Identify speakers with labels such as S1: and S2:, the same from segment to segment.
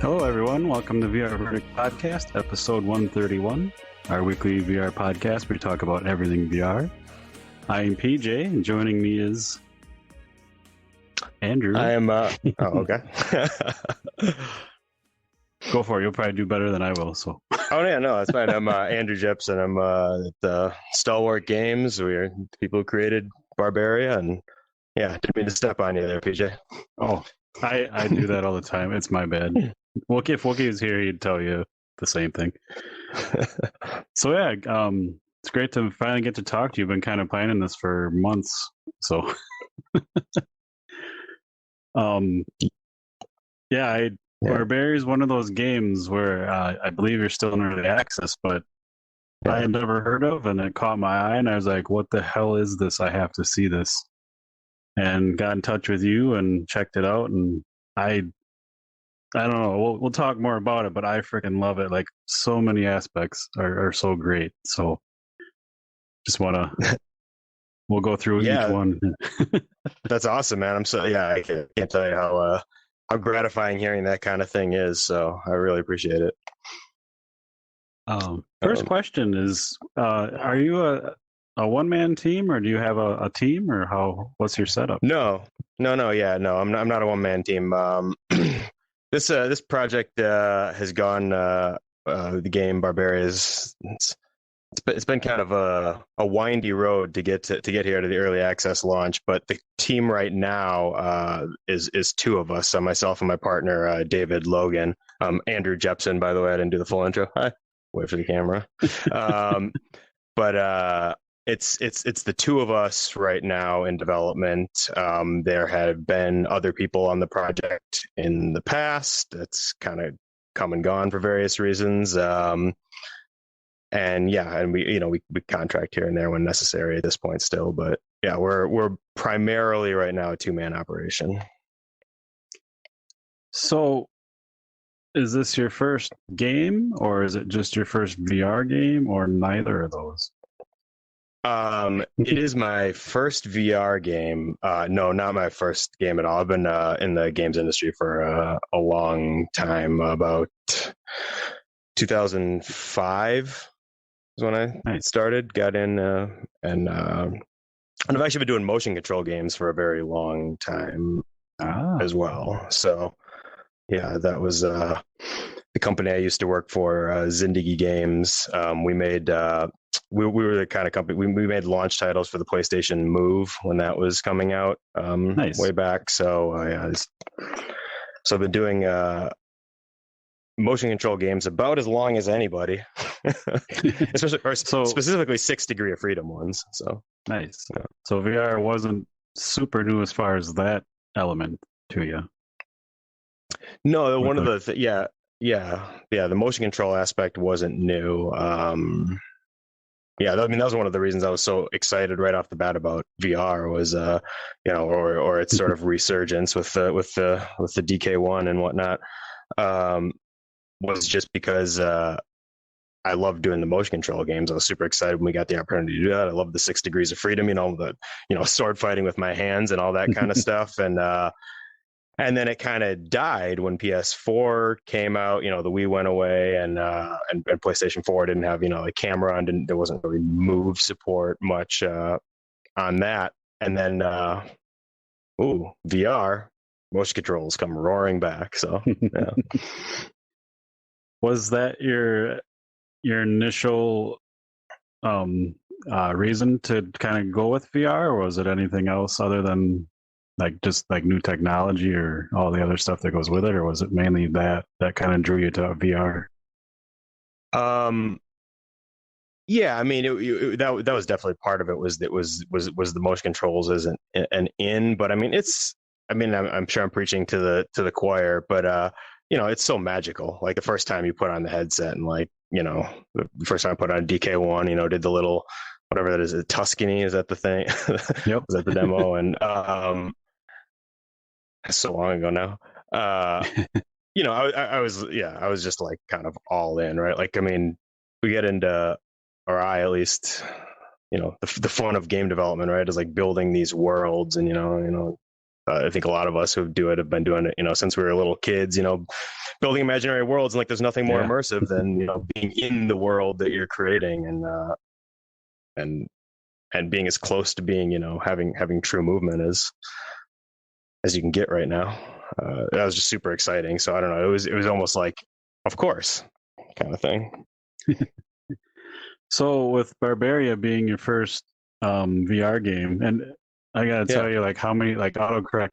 S1: Hello, everyone. Welcome to VR Verdict Podcast, episode 131, our weekly VR podcast where we talk about everything VR. I am PJ, and joining me is Andrew.
S2: I am, okay.
S1: Go for it. You'll probably do better than I will. So.
S2: Oh, yeah, no, that's fine. I'm Andrew Jepsen. I'm at the Stalwart Games. We're the people who created Barbaria, and yeah, didn't mean to step on you there, PJ.
S1: Oh, I do that all the time. It's my bad. Wookie, if Wookie was here, he'd tell you the same thing. So yeah, it's great to finally get to talk to you. You've been kind of planning this for months, so Barbaria is one of those games where I believe you're still in early access, but I had never heard of, and it caught my eye, and I was like, "What the hell is this? I have to see this." And got in touch with you and checked it out, and I don't know. We'll talk more about it, but I freaking love it. Like, so many aspects are so great. So just we'll go through each one.
S2: That's awesome, man. I can't tell you how gratifying hearing that kind of thing is. So I really appreciate it.
S1: First question is, are you a one-man team, or do you have a team, or what's your setup?
S2: No. I'm not a one-man team. This project has gone. The game Barbaria it's been kind of a windy road to get here to the early access launch. But the team right now is two of us. So myself and my partner David Logan. Andrew Jepsen, by the way, I didn't do the full intro. Hi, wait for the camera. But it's the two of us right now in development. There have been other people on the project in the past. It's kind of come and gone for various reasons. And we contract here and there when necessary at this point still. But yeah, we're primarily right now a two-man operation.
S1: So is this your first game, or is it just your first VR game, or neither of those?
S2: It is my first VR game. No, not my first game at all. I've been in the games industry for a long time. About 2005 is when I started, got in, and I've actually been doing motion control games for a very long time as well. So yeah, that was the company I used to work for, Zindagi Games. We made we were the kind of company, we made launch titles for the PlayStation Move when that was coming out way back. So so I've been doing motion control games about as long as anybody, specifically 6 Degree of Freedom ones. So
S1: nice. Yeah. So VR wasn't super new as far as that element to you.
S2: No, the motion control aspect wasn't new. That was one of the reasons I was so excited right off the bat about VR was, or its sort of resurgence with the DK1 and whatnot, was just because I love doing the motion control games. I was super excited when we got the opportunity to do that. I love the 6 Degrees of Freedom, sword fighting with my hands and all that kind of stuff. And then it kind of died when PS4 came out. The Wii went away, and PlayStation 4 didn't have a camera, and there wasn't really move support much on that. And then VR motion controls come roaring back. So yeah.
S1: Was that your initial reason to kind of go with VR, or was it anything else other than just new technology or all the other stuff that goes with it, or was it mainly that kind of drew you to VR?
S2: Yeah, I mean, that was definitely part of it. Was the motion controls as an in, but I mean, I'm sure I'm preaching to the choir, but it's so magical. Like the first time you put on the headset, and the first time I put on DK1, did the little whatever that is, Tuscany, is that the thing?
S1: Yep.
S2: Was that the demo? And so long ago now. I was just like kind of all in, right? Like, I mean, we get into, or I at least, the fun of game development, right, is like building these worlds, and I think a lot of us who do it have been doing it, since we were little kids, building imaginary worlds, and like there's nothing more
S1: Yeah.
S2: immersive than being in the world that you're creating, and and being as close to being having true movement as you can get right now. That was just super exciting. So I don't know. It was almost like, of course, kind of thing.
S1: So with Barbaria being your first VR game, and I gotta tell you, like how many like autocorrect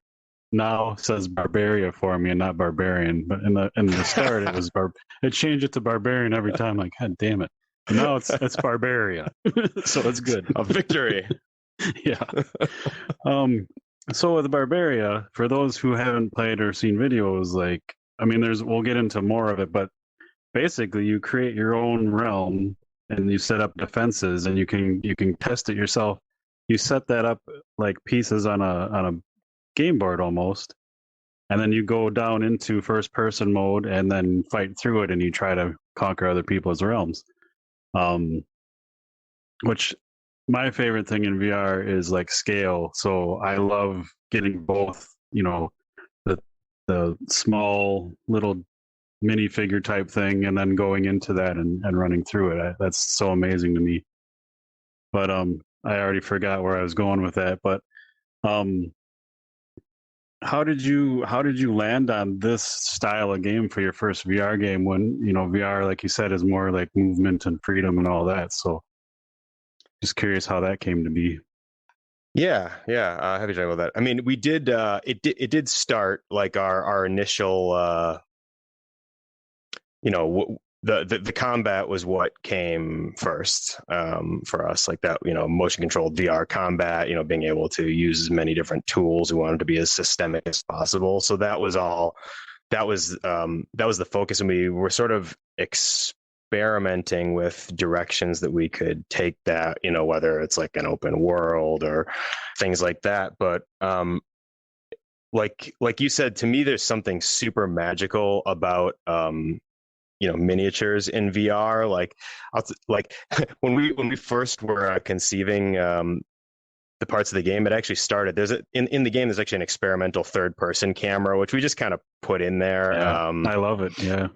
S1: now says Barbaria for me and not Barbarian, but in the start it was it changed it to Barbarian every time. Like, God damn it! But now it's Barbaria, so it's good.
S2: A victory.
S1: Yeah. So with Barbaria, for those who haven't played or seen videos, like, I mean, we'll get into more of it, but basically you create your own realm and you set up defenses, and you can test it yourself. You set that up like pieces on a game board almost, and then you go down into first person mode and then fight through it, and you try to conquer other people's realms. Which my favorite thing in VR is like scale. So I love getting both, the small little minifigure type thing, and then going into that and running through it. That's so amazing to me. But I already forgot where I was going with that. But how did you land on this style of game for your first VR game, when VR, like you said, is more like movement and freedom and all that? So just curious how that came to be.
S2: Yeah. Happy to talk about that. I mean, we did. It did start like our initial. The combat was what came first for us, like that. Motion controlled VR combat. Being able to use as many different tools. We wanted to be as systemic as possible. So that was all. That was the focus, and we were sort of experimenting with directions that we could take that, whether it's like an open world or things like that. But like you said, to me, there's something super magical about miniatures in VR. Like when we first were conceiving the parts of the game, it actually started. In the game, there's actually an experimental third person camera, which we just kind of put in there.
S1: Yeah, I love it. Yeah.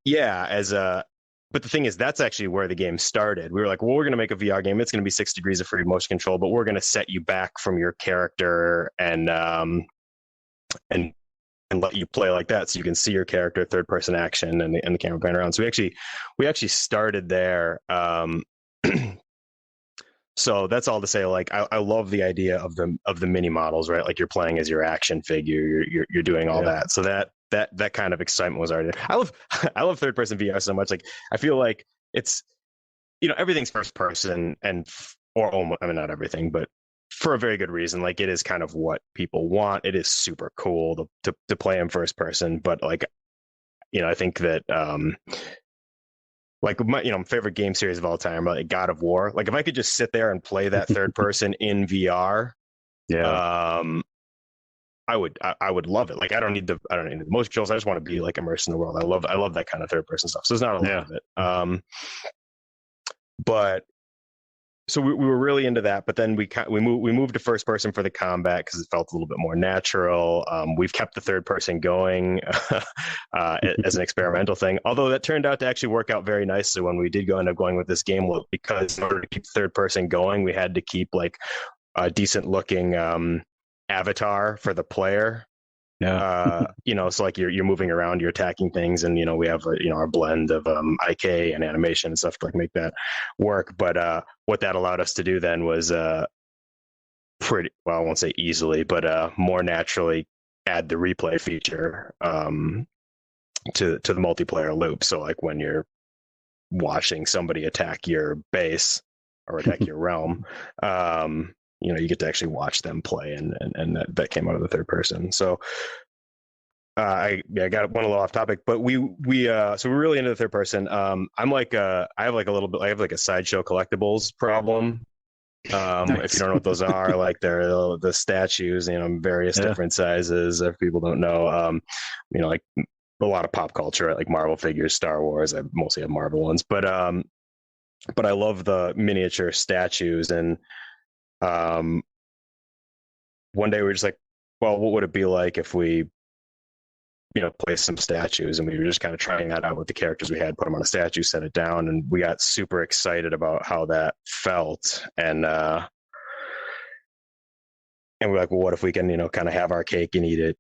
S2: Yeah, but the thing is, that's actually where the game started. We were like, well, we're going to make a VR game. It's going to be 6 degrees of free motion control, but we're going to set you back from your character and let you play like that, so you can see your character, third person action, and the camera going around. So we actually started there. So that's all to say, like, I love the idea of the mini models, right? Like you're playing as your action figure, you're doing all that. So that kind of excitement was already there. I love third person VR so much. Like I feel like it's, everything's first person, or almost, I mean, not everything, but for a very good reason. Like it is kind of what people want. It is super cool to play in first person, but like, I think that like my favorite game series of all time, like God of War. Like if I could just sit there and play that third person in VR, I would love it. Like I don't need the motion controls. I just want to be like immersed in the world. I love that kind of third person stuff. So there's not a lot of it. But so we were really into that, but then we moved to first person for the combat because it felt a little bit more natural. We've kept the third person going as an experimental thing, although that turned out to actually work out very nicely when we did end up going with this game loop, because in order to keep the third person going, we had to keep like a decent looking avatar for the player. So like you're moving around, you're attacking things, and we have our blend of IK and animation and stuff to like make that work. But what that allowed us to do then was pretty well, I won't say easily, but more naturally add the replay feature to the multiplayer loop. So like when you're watching somebody attack your base or attack your realm, you get to actually watch them play, and that came out of the third person. So I went a little off topic, but we so we're really into the third person. I'm like I have like a sideshow collectibles problem. Nice. If you don't know what those are, like they're the statues, various different sizes. If people don't know, like a lot of pop culture, right? Like Marvel figures, Star Wars. I mostly have Marvel ones, but I love the miniature statues. And one day we were just like, well, what would it be like if we, place some statues? And we were just kind of trying that out with the characters we had, put them on a statue, set it down, and we got super excited about how that felt. And we're like, well, what if we can, kind of have our cake and eat it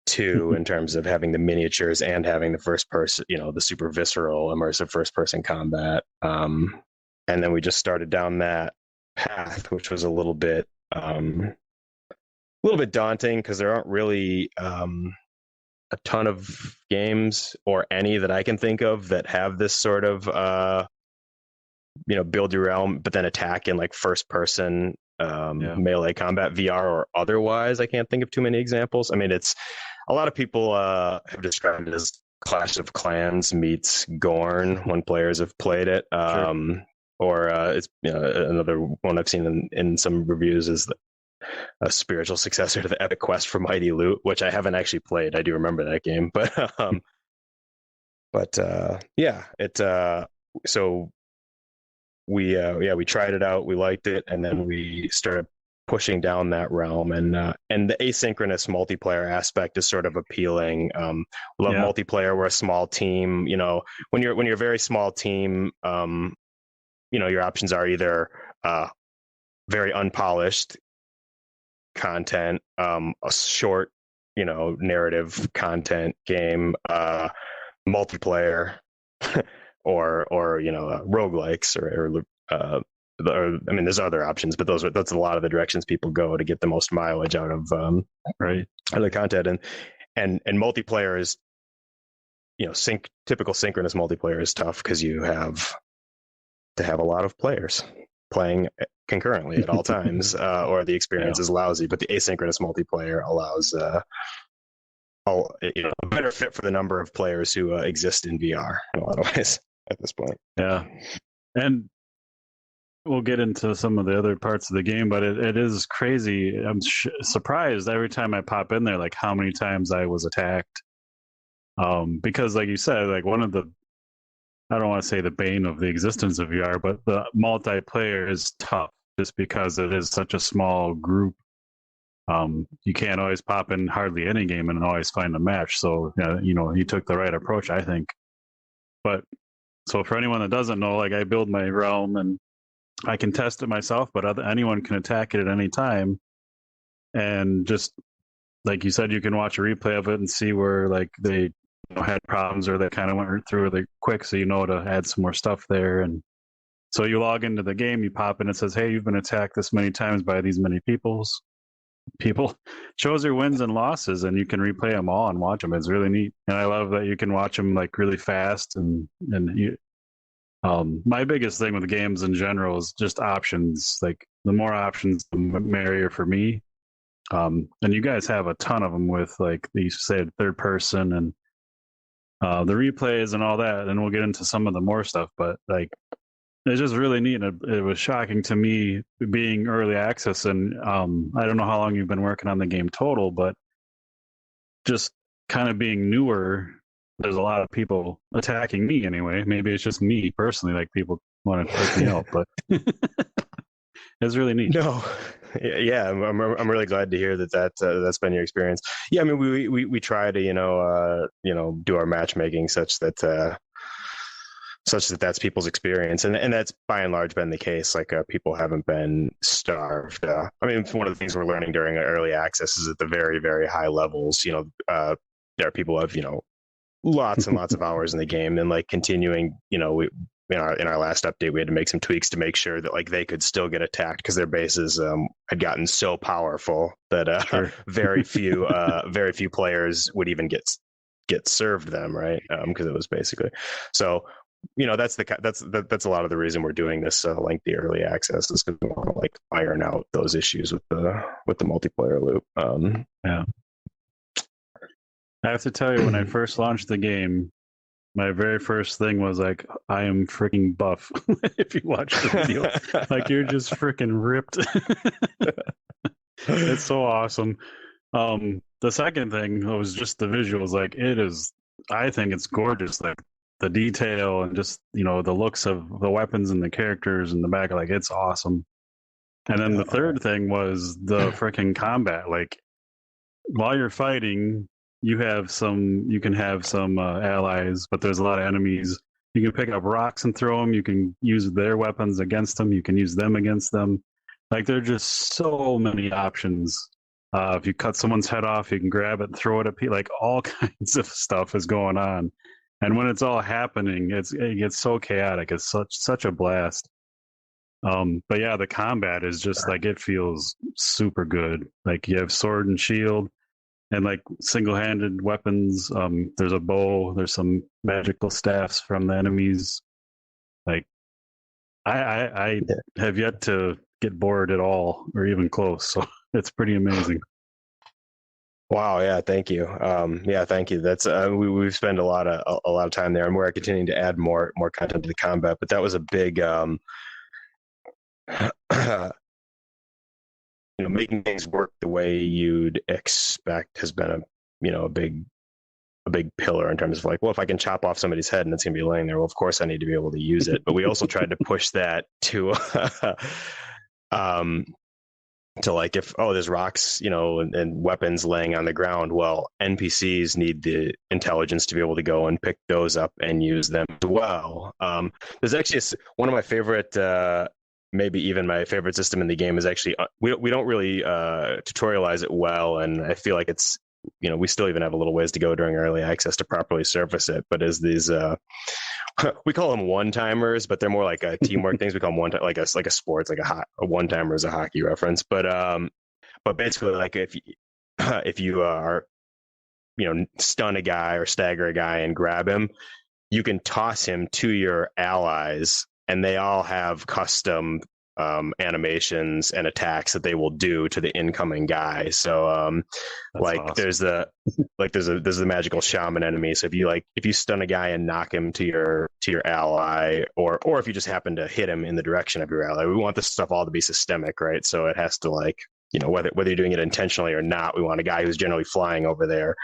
S2: too, in terms of having the miniatures and having the first person, the super visceral, immersive first person combat. And then we just started down that path, which was a little bit daunting, because there aren't really a ton of games, or any that I can think of, that have this sort of build your realm but then attack in like first person melee combat, VR or otherwise. I can't think of too many examples. I mean, it's a lot of people have described it as Clash of Clans meets Gorn when players have played it. Sure. Or it's another one I've seen in some reviews is a spiritual successor to the Epic Quest for Mighty Loot, which I haven't actually played. I do remember that game, but so we tried it out, we liked it, and then we started pushing down that realm, and the asynchronous multiplayer aspect is sort of appealing. We love multiplayer. We're a small team. When you're a very small team, your options are either very unpolished content, a short, narrative content game, multiplayer, or roguelikes, or I mean, there's other options, but that's a lot of the directions people go to get the most mileage out of the content. And multiplayer is, typical synchronous multiplayer is tough, because you have to have a lot of players playing concurrently at all times, or the experience is lousy. But the asynchronous multiplayer allows a better fit for the number of players who exist in VR in a lot of ways at this point.
S1: Yeah, and we'll get into some of the other parts of the game, but it is crazy. I'm surprised every time I pop in there, like how many times I was attacked. Because like you said, like one of the, I don't want to say the bane of the existence of VR, but the multiplayer is tough just because it is such a small group. You can't always pop in hardly any game and always find a match. So, you took the right approach, I think. But so for anyone that doesn't know, like I build my realm and I can test it myself, but anyone can attack it at any time. And just like you said, you can watch a replay of it and see where like they had problems, or they kind of went through it quick, so to add some more stuff there. And so you log into the game, you pop in, it says, hey, you've been attacked this many times by these many people shows your wins and losses, and you can replay them all and watch them. It's really neat, and I love that you can watch them like really fast. And you my biggest thing with games in general is just options. Like the more options, the merrier for me. And you guys have a ton of them with, like you said, third person and the replays and all that, and we'll get into some of the more stuff, but like it's just really neat. It was shocking to me being early access, and I don't know how long you've been working on the game total, but just kind of being newer, there's a lot of people attacking me anyway. Maybe it's just me personally, like people want to take me out, but it's really neat.
S2: No, yeah, I'm really glad to hear that's been your experience. Yeah, I mean, we try to do our matchmaking such that that's people's experience, and that's by and large been the case. Like people haven't been starved. I mean, one of the things we're learning during early access is at the very, very high levels. There are people who have lots and lots of hours in the game, and like continuing. We in our last update, we had to make some tweaks to make sure that like they could still get attacked, because their bases had gotten so powerful that
S1: Sure.
S2: very few players would even get served them, right? Because it was basically so. That's a lot of the reason we're doing this lengthy early access, is because we want to like iron out those issues with the multiplayer loop.
S1: Yeah, I have to tell you, when I first launched the game, my very first thing was like, I am freaking buff. If you watch the video, like you're just freaking ripped. It's so awesome. The second thing was just the visuals. Like it is I think it's gorgeous. Like the detail and just, the looks of the weapons and the characters in the back, like it's awesome. And then the third thing was the freaking combat. Like while you're fighting, you can have some allies, but there's a lot of enemies. You can pick up rocks and throw them. You can use their weapons against them. You can use them against them. Like there are just so many options. If you cut someone's head off, you can grab it and throw it at people. Like all kinds of stuff is going on. And when it's all happening, it gets so chaotic. It's such a blast. But yeah, the combat is just like it feels super good. Like you have sword and shield and like single-handed weapons. There's a bow. There's some magical staffs from the enemies. Like I have yet to get bored at all or even close. So it's pretty amazing.
S2: Wow. Yeah. Thank you. Thank you. That's we've spent a lot of time there, and we're continuing to add more content to the combat. But that was a big, making things work the way you'd expect has been a big pillar in terms of like, well, if I can chop off somebody's head and it's gonna be laying there, well, of course I need to be able to use it. But we also tried to push that to to like, if there's rocks and weapons laying on the ground, well, NPCs need the intelligence to be able to go and pick those up and use them as well. There's actually one of my favorite maybe even my favorite system in the game is actually we don't really tutorialize it well, and I feel like it's we still even have a little ways to go during early access to properly surface it, but is these we call them one-timers, but they're more like teamwork things. We call them like a sports, like a one-timer is a hockey reference, but basically like if you are stun a guy or stagger a guy and grab him, you can toss him to your allies, and they all have custom animations and attacks that they will do to the incoming guy. So like awesome. There's the magical shaman enemy. So if you stun a guy and knock him to your ally, or if you just happen to hit him in the direction of your ally, we want this stuff all to be systemic, right? So it has to whether you're doing it intentionally or not, we want a guy who's generally flying over there.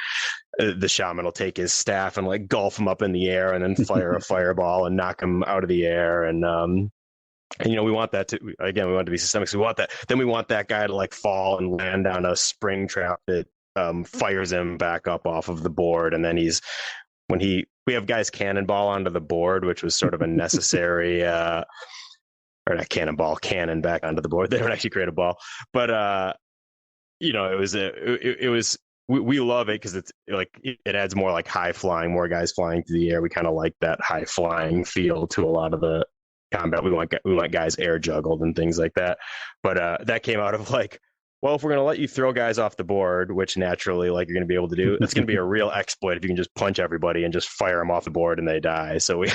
S2: The shaman will take his staff and like golf him up in the air and then fire a fireball and knock him out of the air. And we want that we want it to be systemic. So we want that. Then we want that guy to like fall and land on a spring trap that fires him back up off of the board. And then we have guys cannonball onto the board, which was sort of a necessary or not cannonball, cannon back onto the board. They don't actually create a ball, but it was we love it because it's like it adds more like high flying, more guys flying through the air. We kind of like that high flying feel to a lot of the combat. We want guys air juggled and things like that. But that came out of like, well, if we're going to let you throw guys off the board, which naturally like you're going to be able to do, it's going to be a real exploit if you can just punch everybody and just fire them off the board and they die. So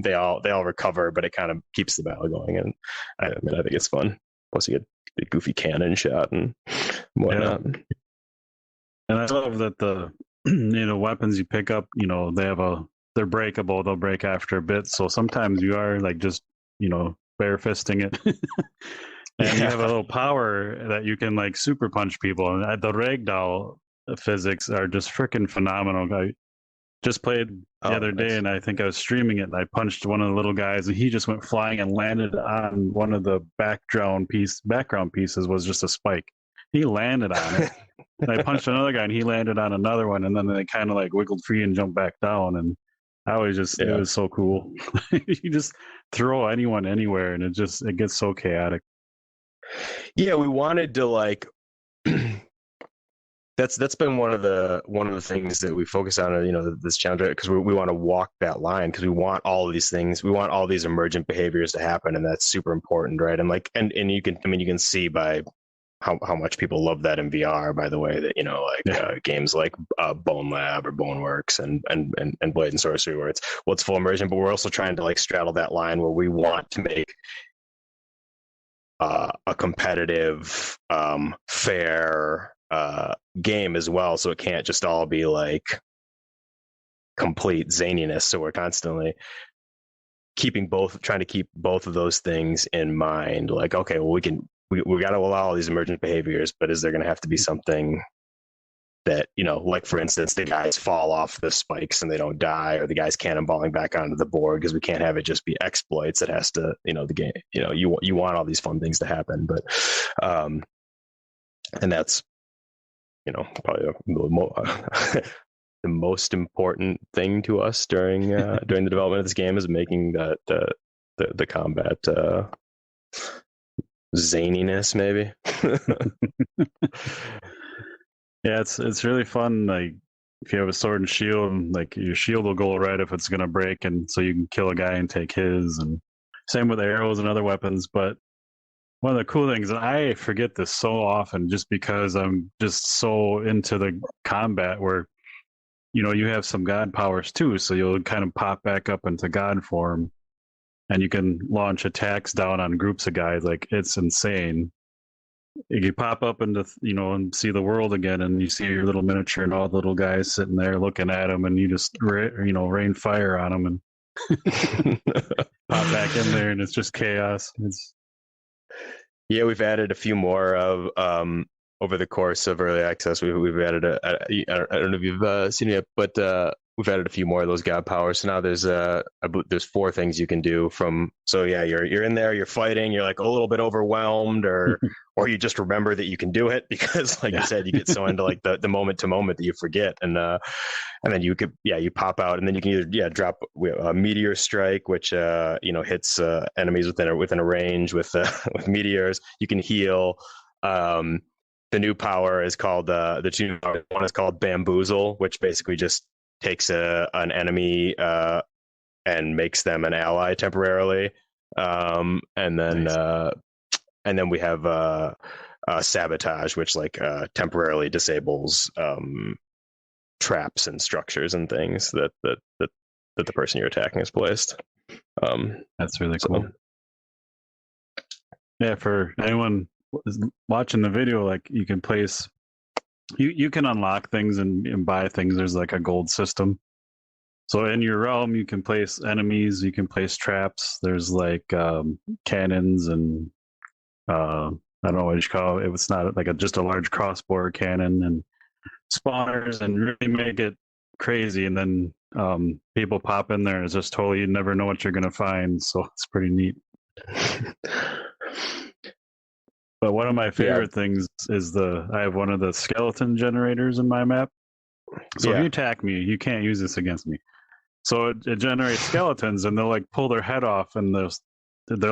S2: they all recover, but it kind of keeps the battle going. And I think it's fun. Plus you get the goofy cannon shot and whatnot. Yeah.
S1: And I love that the weapons you pick up, they're breakable. They'll break after a bit. So sometimes you are like just bare fisting it. And you have a little power that you can like super punch people. And the ragdoll physics are just freaking phenomenal. I just played the other day, and I think I was streaming it, and I punched one of the little guys, and he just went flying and landed on one of the background pieces was just a spike. He landed on it. And I punched another guy, and he landed on another one, and then they kind of like wiggled free and jumped back down. And I was just, it was so cool. You just throw anyone anywhere, and it gets so chaotic.
S2: Yeah, we wanted to like that's been one of the things that we focus on, this challenge, because we want to walk that line, because we want all of these things, we want all these emergent behaviors to happen, and that's super important, right? And like and you can see by how much people love that in VR, by the way, that games like Bone Lab or Boneworks and Blade and Sorcery, where it's full immersion, but we're also trying to like straddle that line where we want to make a competitive, fair game as well. So it can't just all be like complete zaniness. So we're constantly trying to keep both of those things in mind. Like, okay, well, we got to allow all these emergent behaviors, but is there going to have to be something that, like for instance, the guys fall off the spikes and they don't die, or the guys cannonballing back onto the board, because we can't have it just be exploits. It has to, the game, you want all these fun things to happen, but and that's, probably the most important thing to us during the development of this game, is making the combat zaniness, maybe.
S1: Yeah, it's really fun. Like if you have a sword and shield, like your shield will go right if it's gonna break, and so you can kill a guy and take his. And same with arrows and other weapons. But one of the cool things, and I forget this so often, just because I'm just so into the combat, where you have some god powers too, so you'll kind of pop back up into god form, and you can launch attacks down on groups of guys. Like it's insane. You pop up into and see the world again, and you see your little miniature and all the little guys sitting there looking at them, and you just rain fire on them and pop back in there, and it's just chaos.
S2: Yeah, we've added a few more of over the course of early access. We've added I don't know if you've seen it yet, but we've added a few more of those god powers. So now there's 4 things you can do from. So yeah, you're in there, you're fighting, you're like a little bit overwhelmed, or you just remember that you can do it, because like you said, you get so into like the moment to moment that you forget, and then you pop out, and then you can either drop a meteor strike, which hits enemies within a range with meteors. You can heal. The new power is called one is called Bamboozle, which basically just takes an enemy and makes them an ally temporarily, and then nice. And then we have Sabotage, which temporarily disables traps and structures and things that the person you're attacking has placed.
S1: That's really cool. Yeah, for anyone watching the video, like you can place. You can unlock things and buy things. There's like a gold system. So in your realm, you can place enemies, you can place traps. There's like cannons and I don't know what you call it. It's not like just a large crossbow cannon, and spawners, and really make it crazy. And then people pop in there, and it's just totally, you never know what you're going to find. So it's pretty neat. But one of my favorite things is I have one of the skeleton generators in my map. So if you attack me, you can't use this against me. So it generates skeletons, and they'll like pull their head off, and they're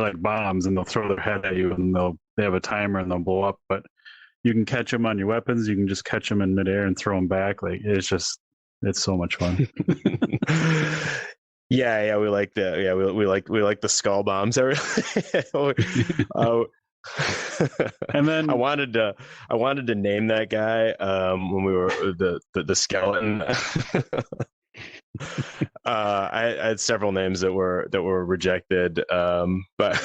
S1: like bombs, and they'll throw their head at you, and they have a timer, and they'll blow up. But you can catch them on your weapons. You can just catch them in midair and throw them back. Like it's so much fun.
S2: Yeah, we like we like the skull bombs. And then I wanted to name that guy when we were the skeleton. I had several names that were rejected, but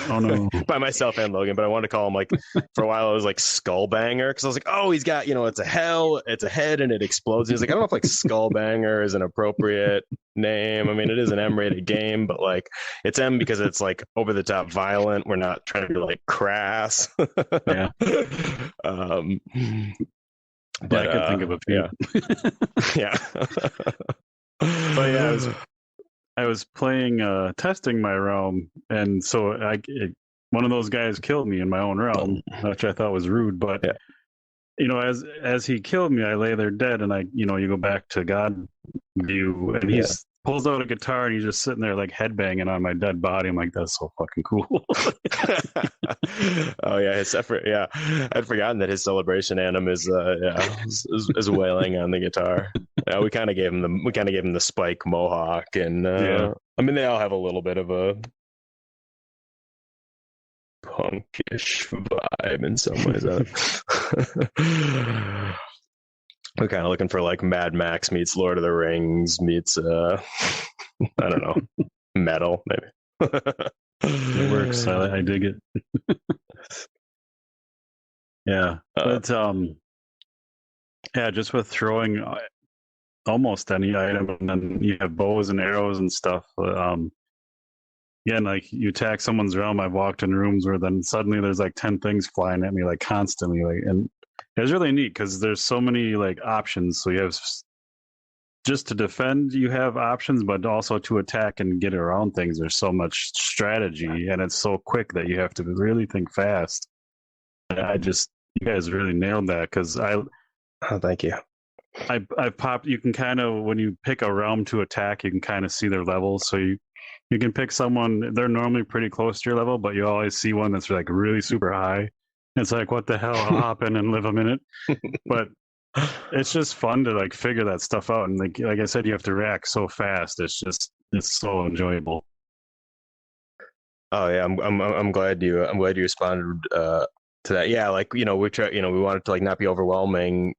S2: by myself and Logan. But I wanted to call him, like, for a while it was like Skullbanger, because I was like, oh, he's got, it's a head and it explodes. And he's like, I don't know if like Skullbanger is an appropriate name. I mean, it is an M-rated game, but like it's M because it's like over the top violent. We're not trying to be like crass.
S1: Yeah. But I could think of a few.
S2: Yeah.
S1: But yeah, I was playing, testing my realm, and so one of those guys killed me in my own realm, which I thought was rude. But as he killed me, I lay there dead, and you go back to God view, and he pulls out a guitar, and he's just sitting there like headbanging on my dead body. I'm like, that's so fucking cool.
S2: Oh yeah, his effort. Yeah, I'd forgotten that his celebration anthem is wailing on the guitar. Yeah, we kind of gave him the spike mohawk, and I mean, they all have a little bit of a punkish vibe in some ways. We're kind of looking for like Mad Max meets Lord of the Rings meets I don't know, metal maybe.
S1: It works. I dig it. Yeah, but just with throwing almost any item, and then you have bows and arrows and stuff. Again, like you attack someone's realm. I've walked in rooms where then suddenly there's like 10 things flying at me, like constantly, like, and It's really neat because there's so many like options. So you have just to defend, you have options, but also to attack and get around things. There's so much strategy, and it's so quick that you have to really think fast. And you guys really nailed that because
S2: Oh, thank you.
S1: I've popped. You can kind of when you pick a realm to attack, you can kind of see their levels. So you can pick someone. They're normally pretty close to your level, but you always see one that's like really super high. It's like, what the hell? I'll hop in and live a minute. But it's just fun to like figure that stuff out, and like I said, you have to react so fast. It's so enjoyable.
S2: Oh yeah, I'm glad you responded to that. Yeah, like we want it to like not be overwhelming,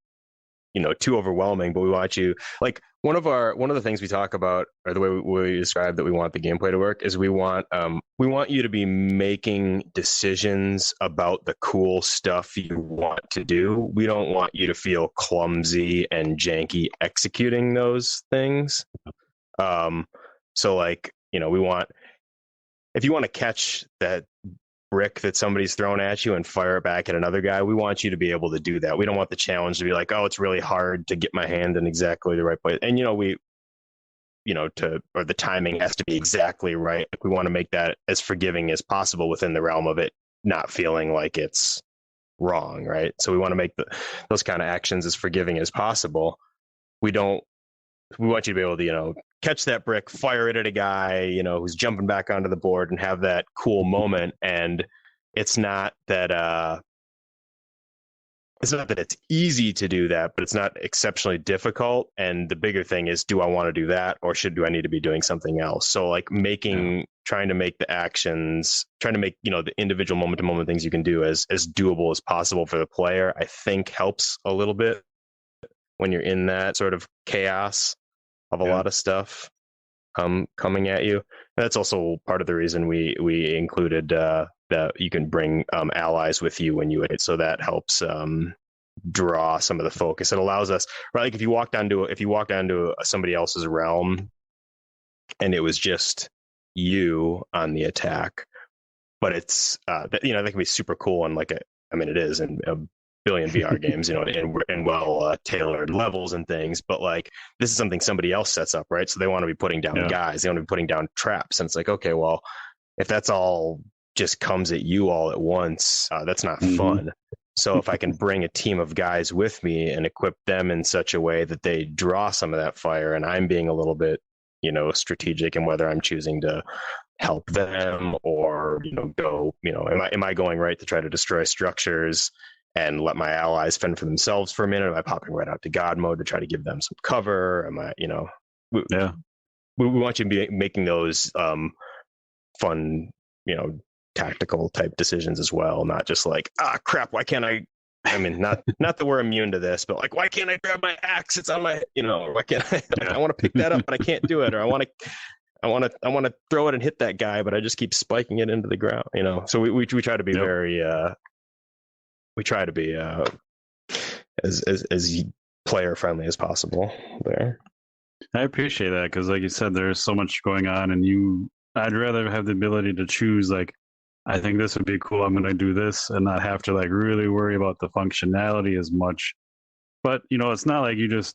S2: too overwhelming, but we want you like one of the things we talk about, or the way we describe that we want the gameplay to work is we want you to be making decisions about the cool stuff you want to do. We don't want you to feel clumsy and janky executing those things. So like, we want, if you want to catch that brick that somebody's thrown at you and fire it back at another guy, we want you to be able to do that. We don't want the challenge to be like, oh, it's really hard to get my hand in exactly the right place. And or the timing has to be exactly right. Like, we want to make that as forgiving as possible within the realm of it not feeling like it's wrong, right? So we want to make those kind of actions as forgiving as possible. We want you to be able to, catch that brick, fire it at a guy, who's jumping back onto the board and have that cool moment. And it's not that it's easy to do that, but it's not exceptionally difficult. And the bigger thing is, do I want to do that, or do I need to be doing something else? So like trying to make the actions, trying to make, the individual moment to moment things you can do as doable as possible for the player, I think helps a little bit when you're in that sort of chaos of a lot of stuff coming at you. And that's also part of the reason we included that you can bring allies with you when you hit, so that helps draw some of the focus. It allows us, right? Like if you walk down to somebody else's realm and it was just you on the attack, but it's that can be super cool and it is in a billion VR games, and well tailored levels and things, but like this is something somebody else sets up, right? So they want to be putting down guys, they want to be putting down traps, and it's like, okay, well, if that's all just comes at you all at once, that's not fun. So if I can bring a team of guys with me and equip them in such a way that they draw some of that fire, and I'm being a little bit, strategic in whether I'm choosing to help them or go, am I going right to try to destroy structures and let my allies fend for themselves for a minute? Am I popping right out to God mode to try to give them some cover? Am I, we want you to be making those fun, tactical type decisions as well. Not just like, crap, why can't I mean, not that we're immune to this, but like, why can't I grab my axe? It's on my, or why can't I want to pick that up, but I can't do it. Or I want to throw it and hit that guy, but I just keep spiking it into the ground, So we try to be very, we try to be as player friendly as possible there.
S1: I appreciate that because, like you said, there's so much going on, and I'd rather have the ability to choose. Like, I think this would be cool. I'm going to do this, and not have to like really worry about the functionality as much. But it's not like you just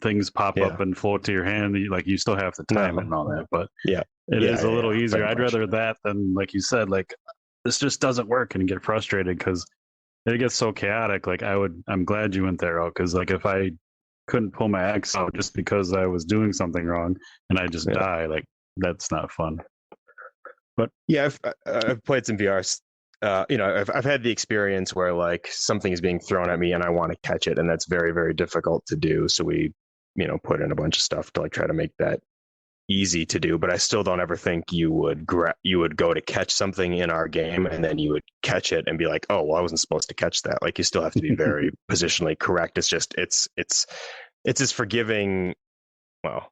S1: things pop up and float to your hand. Like you still have to time it and all that. But it is a little easier. I'd rather that than, like you said, like this just doesn't work, and you get frustrated because it gets so chaotic. Like I'm glad you went there out, because like if I couldn't pull my axe out just because I was doing something wrong and I just die, like that's not fun. But
S2: I've played some VRs. I've had the experience where like something is being thrown at me and I want to catch it, and that's very, very difficult to do. So we, put in a bunch of stuff to like try to make that easy to do. But I still don't ever think you would go to catch something in our game and then you would catch it and be like, oh, well, I wasn't supposed to catch that. Like you still have to be very positionally correct. It's just it's as forgiving, well,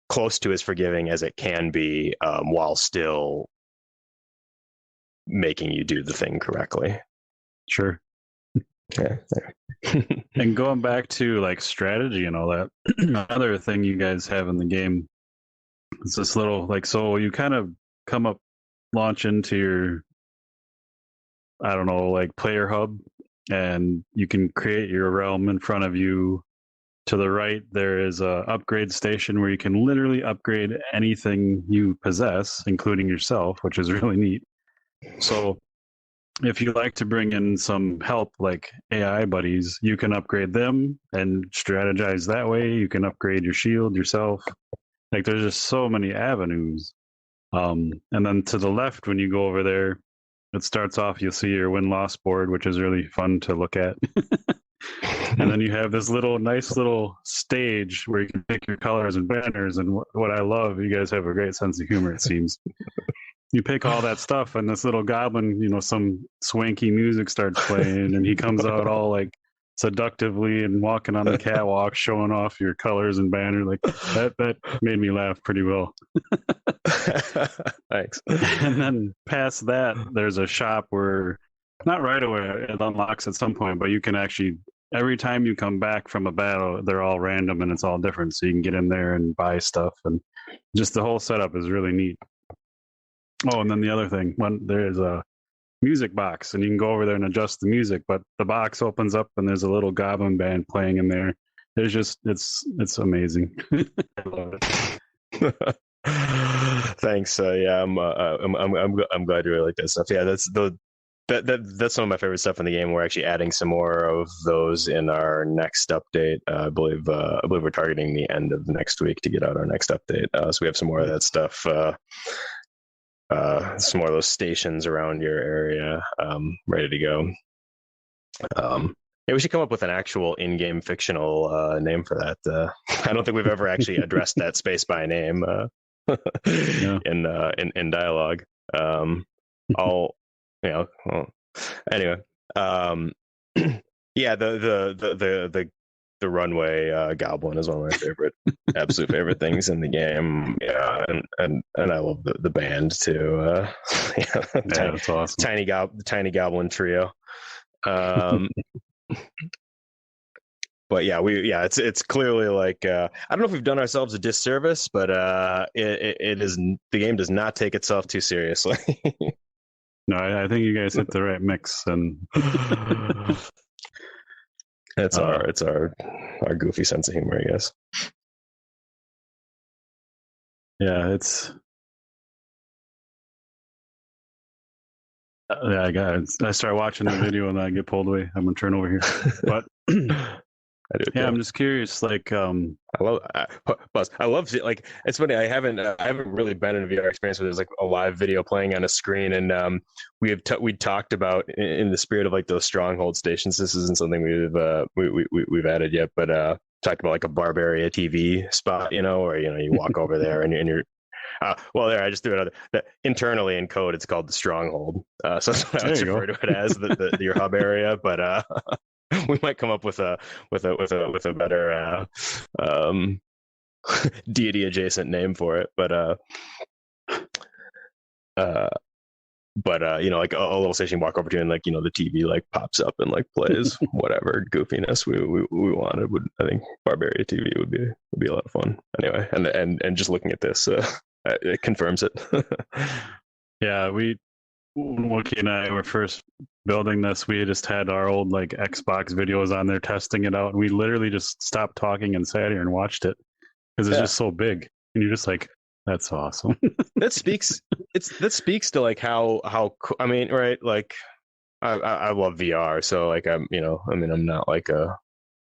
S2: close to as forgiving as it can be, while still making you do the thing correctly.
S1: Sure.
S2: Yeah.
S1: And going back to like strategy and all that, another thing you guys have in the game is this little like, so you kind of launch into your, I don't know, like player hub, and you can create your realm in front of you. To the right, there is a upgrade station where you can literally upgrade anything you possess, including yourself, which is really neat. So if you like to bring in some help like AI buddies, you can upgrade them and strategize that way. You can upgrade your shield yourself. Like there's just so many avenues. And then to the left, when you go over there, it starts off, you'll see your win-loss board, which is really fun to look at. And then you have this nice little stage where you can pick your colors and banners. And what I love, you guys have a great sense of humor, it seems. You pick all that stuff, and this little goblin, some swanky music starts playing, and he comes out all like seductively and walking on the catwalk, showing off your colors and banner. Like that made me laugh pretty well.
S2: Thanks.
S1: And then past that, there's a shop where, not right away, it unlocks at some point, but you can actually, every time you come back from a battle, they're all random and it's all different. So you can get in there and buy stuff, and just the whole setup is really neat. Oh, and then the other thing, there's a music box, and you can go over there and adjust the music, but the box opens up and there's a little goblin band playing in there. There's just, it's amazing. I love it.
S2: Thanks. Yeah, I'm glad you really like that stuff. Yeah, that's some of my favorite stuff in the game. We're actually adding some more of those in our next update. I believe we're targeting the end of next week to get out our next update. So we have some more of that stuff. Some more of those stations around your area ready to go. Yeah, we should come up with an actual in-game fictional name for that. I don't think we've ever actually addressed that space by name in dialogue. Anyway, yeah, the runway goblin is one of my absolute favorite things in the game. Yeah, and I love the band too.
S1: That's awesome.
S2: Tiny goblin trio. But yeah, it's clearly like I don't know if we've done ourselves a disservice, but it is, the game does not take itself too seriously.
S1: No, I think you guys hit the right mix, and
S2: it's our goofy sense of humor, I guess.
S1: Yeah, I start watching the video and then I get pulled away. I'm gonna turn over here, but I'm just curious. Like,
S2: I love it. Like, it's funny. I haven't really been in a VR experience where there's like a live video playing on a screen, and we talked about, in the spirit of like those stronghold stations. This isn't something we've added yet, but talked about like a Barbaria TV spot, or you walk over there and you're. Well, there, I just threw another. Internally in code, it's called the stronghold. So that's what I would refer to it as, your hub area. But we might come up with a better deity adjacent name for it. But like a little station you walk over to, and like the TV like pops up and like plays whatever goofiness we wanted. I think Barbaria TV would be a lot of fun. Anyway, and just looking at this, it confirms it.
S1: Yeah, when Wookie and I were first building this, we just had our old like Xbox videos on there testing it out, and we literally just stopped talking and sat here and watched it because it's just so big, and you're just like, that's awesome.
S2: that speaks to like how I mean, right? Like I love VR, so like I'm not like a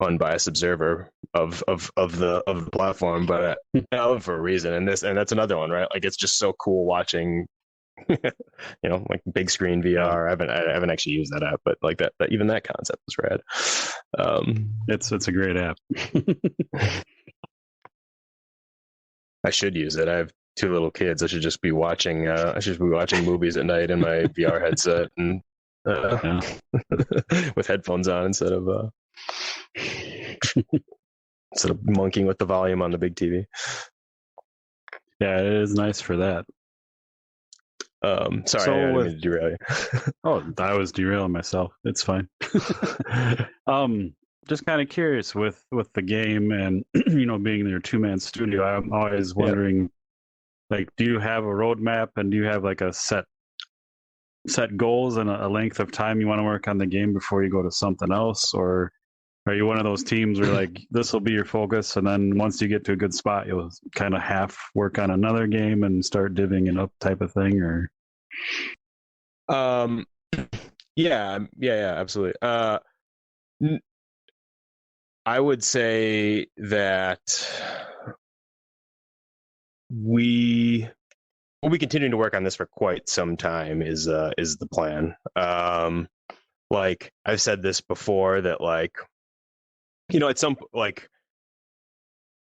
S2: unbiased observer of the platform, but I love it for a reason, and that's another one, right? Like, it's just so cool watching like big screen VR. I haven't actually used that app, but like that even that concept is rad.
S1: It's a great app.
S2: I should use it. I have 2 little kids. I should just be watching movies at night in my VR headset and with headphones on instead of monkeying with the volume on the big TV.
S1: Yeah, it is nice for that.
S2: Sorry, I didn't mean to derail you.
S1: Oh, I was derailing myself. It's fine. Just kind of curious with the game and being your 2-man studio. I'm always wondering, like, do you have a roadmap, and do you have like a set set goals and a length of time you want to work on the game before you go to something else, or are you one of those teams where like this will be your focus, and then once you get to a good spot, you'll kind of half work on another game and start divvying it up type of thing? Or
S2: yeah, absolutely. I would say that we'll be continuing to work on this for quite some time is the plan. Like I've said this before, that like, you know, at some point,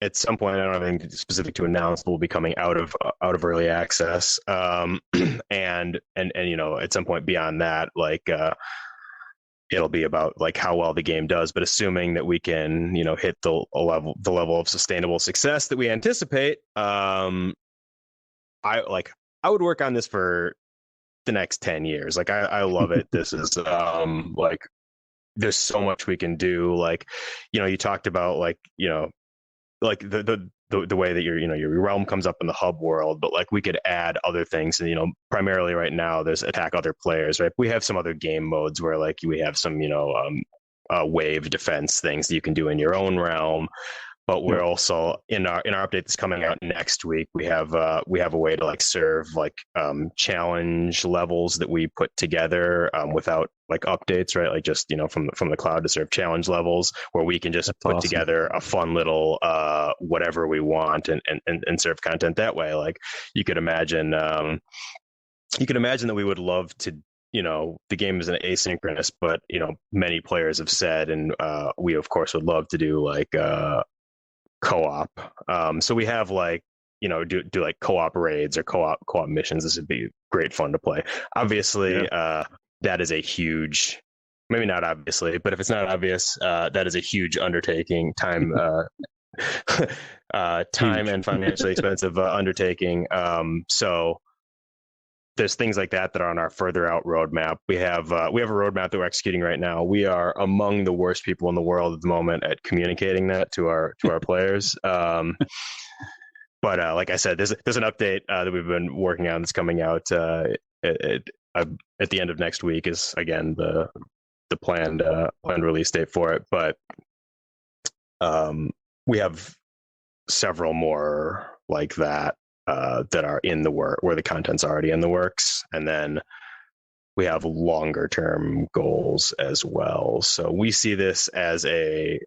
S2: I don't have anything specific to announce, but we'll be coming out of early access. And you know, at some point beyond that, like it'll be about like how well the game does, but assuming that we can, you know, hit the level of sustainable success that we anticipate, I would work on this for the next 10 years. Like I love it. This is like there's so much we can do. Like, you know, you talked about like, you know, like the way that your realm comes up in the hub world, but like we could add other things. And, you know, primarily right now there's attack other players, right? We have some other game modes where like we have some, you know, wave defense things that you can do in your own realm. But we're also in our update that's coming out next week. We have a way to like serve like challenge levels that we put together without like updates, right? Like just, you know, from the cloud to serve challenge levels where we can just put together a fun little whatever we want and serve content that way. Like you could imagine that we would love to. You know, the game is an asynchronous, but you know, many players have said, and we of course would love to do like co-op. So we have like, you know, do like co-op raids or co-op missions. This would be great fun to play. Obviously, that is a huge, maybe not obviously, but if it's not obvious, that is a huge undertaking, time and financially expensive undertaking. So there's things like that are on our further out roadmap. We have a roadmap that we're executing right now. We are among the worst people in the world at the moment at communicating that to our players. But like I said, there's an update that we've been working on that's coming out at the end of next week. Is again the planned release date for it. But we have several more like that. That are in the work, where the content's already in the works, and then we have longer term goals as well. So we see this as a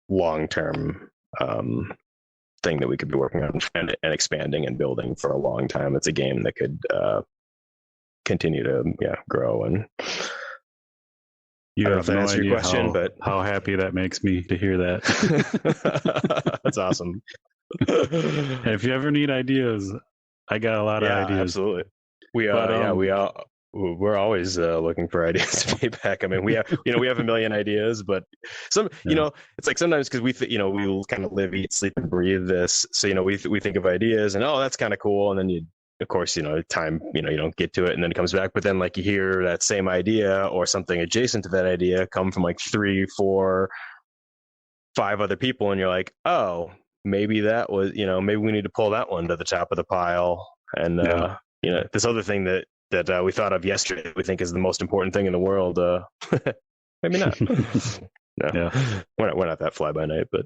S2: long term thing that we could be working on and expanding and building for a long time. It's a game that could continue to grow. And
S1: you have no
S2: idea your question, but
S1: how happy that makes me to hear that.
S2: That's awesome.
S1: If you ever need ideas, I got a lot of ideas.
S2: Absolutely. We're always looking for ideas to feedback. I mean, we have a million ideas, but you know, it's like sometimes because we kind of live, eat, sleep, and breathe this. So, you know, we think of ideas and, oh, that's kind of cool. And then you, of course, you know, time, you know, you don't get to it and then it comes back. But then like you hear that same idea or something adjacent to that idea come from like 3, 4, 5 other people. And you're like, oh, maybe that was, you know, maybe we need to pull that one to the top of the pile. And, you know, this other thing that we thought of yesterday, we think is the most important thing in the world. Maybe not. No, yeah. We're not that fly by night, but.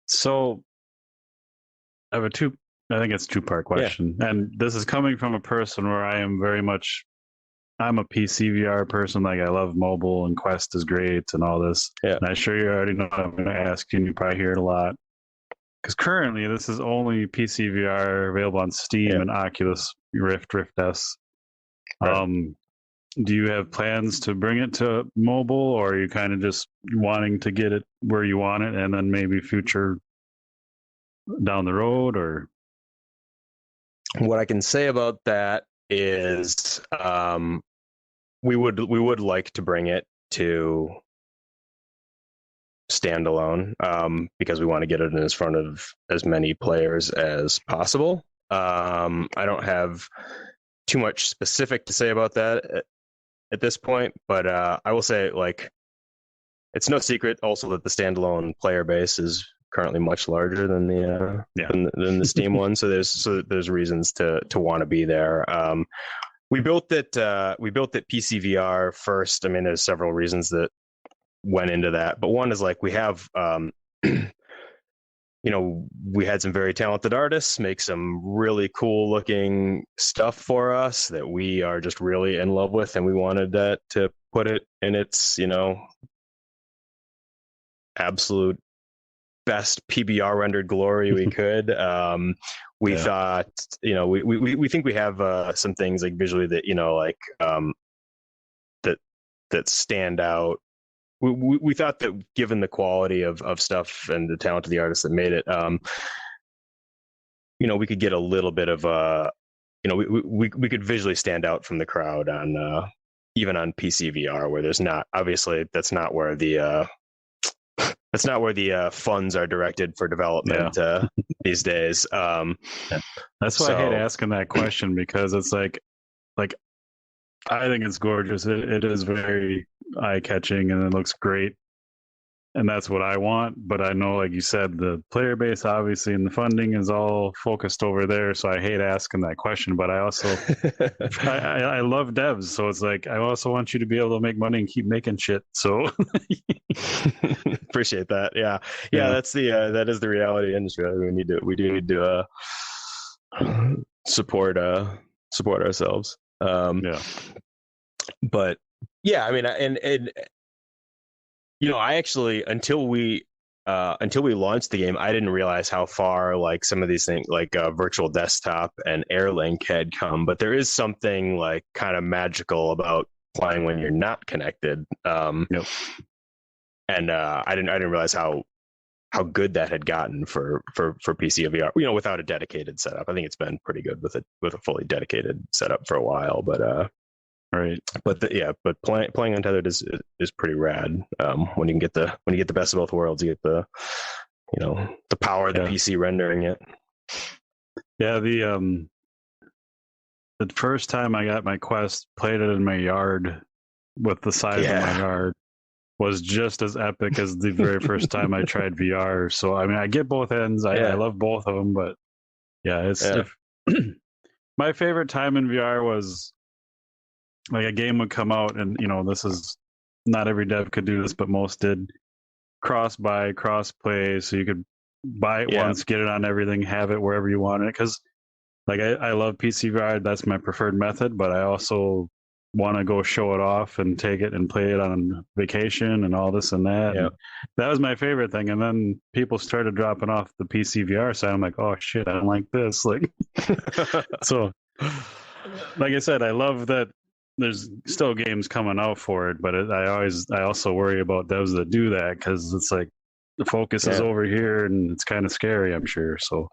S1: So I have I think it's a 2-part question. Yeah. And this is coming from a person where I am I'm a PCVR person. Like I love mobile and Quest is great and all this. Yeah. And I'm sure you already know what I'm going to ask you, and you probably hear it a lot. Because currently this is only PCVR available on Steam and Oculus Rift S. Right. Do you have plans to bring it to mobile, or are you kind of just wanting to get it where you want it and then maybe future down the road? Or
S2: what I can say about that is we would like to bring it to standalone because we want to get it in front of as many players as possible. I don't have too much specific to say about that at this point, but I will say, like, it's no secret also that the standalone player base is currently much larger than than the Steam one. So there's reasons to want to be there. We built it PCVR first. I mean, there's several reasons that went into that, but one is like we have we had some very talented artists make some really cool looking stuff for us that we are just really in love with, and we wanted that to put it in its absolute best PBR rendered glory we could. We thought, we think we have some things like visually that that stand out. We thought that given the quality of stuff and the talent of the artists that made it, we could get a little bit of we could visually stand out from the crowd on even on PCVR, where there's not, obviously that's not where the funds are directed for development these days.
S1: That's why I hate asking that question, because it's like I think it's gorgeous. It is very eye-catching and it looks great, and that's what I want. But I know, like you said, the player base obviously and the funding is all focused over there, so I hate asking that question. But I also I love devs, so it's like I also want you to be able to make money and keep making shit. So
S2: appreciate that. Yeah. That's that is the reality of the industry. We do need to support ourselves. But yeah, I mean, and I actually, until we launched the game, I didn't realize how far like some of these things like virtual desktop and Airlink had come. But there is something like kind of magical about playing when you're not connected. And I didn't realize how good that had gotten for PCVR, without a dedicated setup. I think it's been pretty good with a fully dedicated setup for a while, but
S1: right.
S2: But playing untethered is pretty rad. When you get the best of both worlds, you get the power of the PC rendering it.
S1: Yeah, the first time I got my Quest, played it in my yard with the size of my yard, was just as epic as the very first time I tried VR. So I mean, I get both ends. I love both of them, but my favorite time in VR was like a game would come out, and this is not every dev could do this, but most did. Cross buy, cross play, so you could buy it once, get it on everything, have it wherever you want it. Because like I love PCVR, that's my preferred method, but I also want to go show it off and take it and play it on vacation and all this and that.
S2: Yeah.
S1: And that was my favorite thing. And then people started dropping off the PCVR side. I'm like, oh shit, I don't like this. Like, so like I said, I love that there's still games coming out for it, but I also worry about devs that do that, because it's like the focus is over here and it's kind of scary, I'm sure. So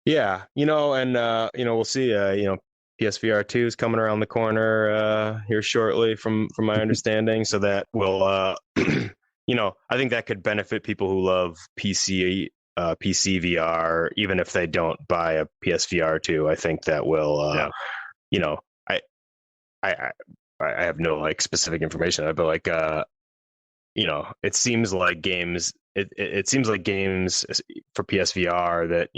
S2: and we'll see. PSVR 2 is coming around the corner here shortly, from my understanding. So that will, I think that could benefit people who love PC VR, even if they don't buy a PSVR 2. I think that will, I have no like specific information, but like it seems like games. It seems like games for PSVR that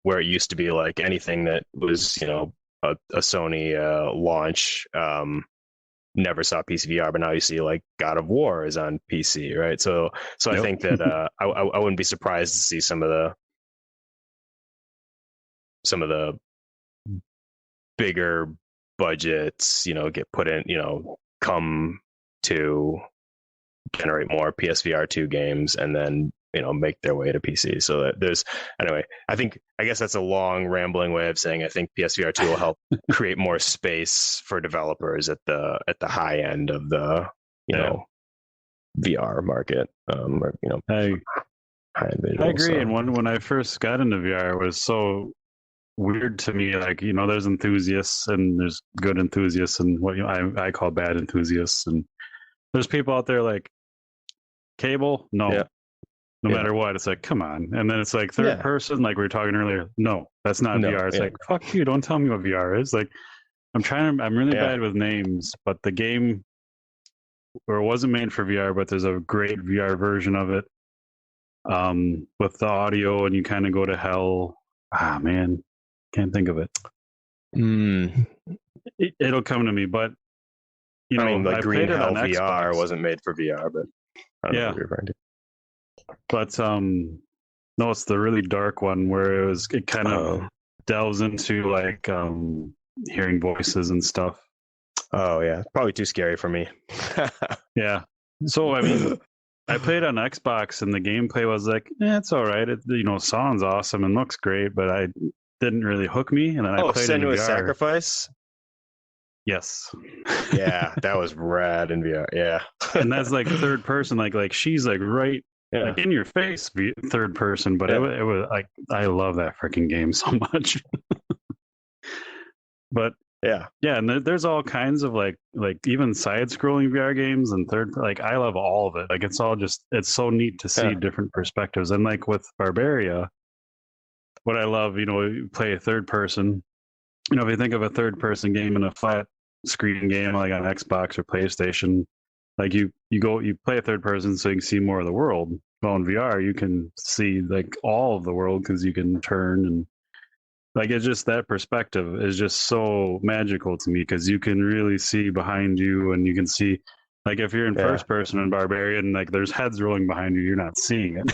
S2: where it used to be like anything that was a Sony launch never saw PCVR, but now you see like God of War is on PC, right? So I think that I wouldn't be surprised to see some of the bigger budgets, get put in, come to generate more PSVR 2 games and then, make their way to PC. So that there's, anyway, I guess that's a long rambling way of saying I think PSVR 2 will help create more space for developers at the high end of the, VR market.
S1: I
S2: visual,
S1: agree. So. And when I first got into VR, it was so weird to me. Like, there's enthusiasts and there's good enthusiasts and what I call bad enthusiasts, and there's people out there like cable, no matter what. It's like, come on. And then it's like third person, like we were talking earlier, no, that's not VR. It's like, fuck you, don't tell me what VR is. Like, I'm really bad with names, but the game, or it wasn't made for VR, but there's a great VR version of it. with the audio, and you kind of go to hell. Ah, man, can't think of it. It'll come to me, but
S2: I mean, like
S1: I
S2: Green
S1: played it
S2: Hell
S1: on
S2: VR
S1: Xbox.
S2: wasn't made for VR, but I don't know what you're referring to.
S1: But no, it's the really dark one where it kind of delves into like hearing voices and stuff.
S2: Oh yeah, probably too scary for me.
S1: Yeah. So I mean, I played on Xbox and the gameplay was like, it's all right. It sounds awesome and looks great, but I didn't really hook me. And then I played in VR.
S2: Sacrifice.
S1: Yes.
S2: Yeah, that was rad in VR. Yeah.
S1: And that's like third person, like she's like right like in your face, third person. But it was like, I love that freaking game so much. But yeah, and there's all kinds of like even side-scrolling VR games and like I love all of it. Like it's so neat to see different perspectives. And like with Barbaria, what I love, you play a third person. If you think of a third person game in a flat screen game like on Xbox or PlayStation, like you play a third person so you can see more of the world. Well, in VR, you can see like all of the world because you can turn, and like it's just that perspective is just so magical to me because you can really see behind you, and you can see like if you're in first person in Barbarian, like there's heads rolling behind you, you're not seeing it.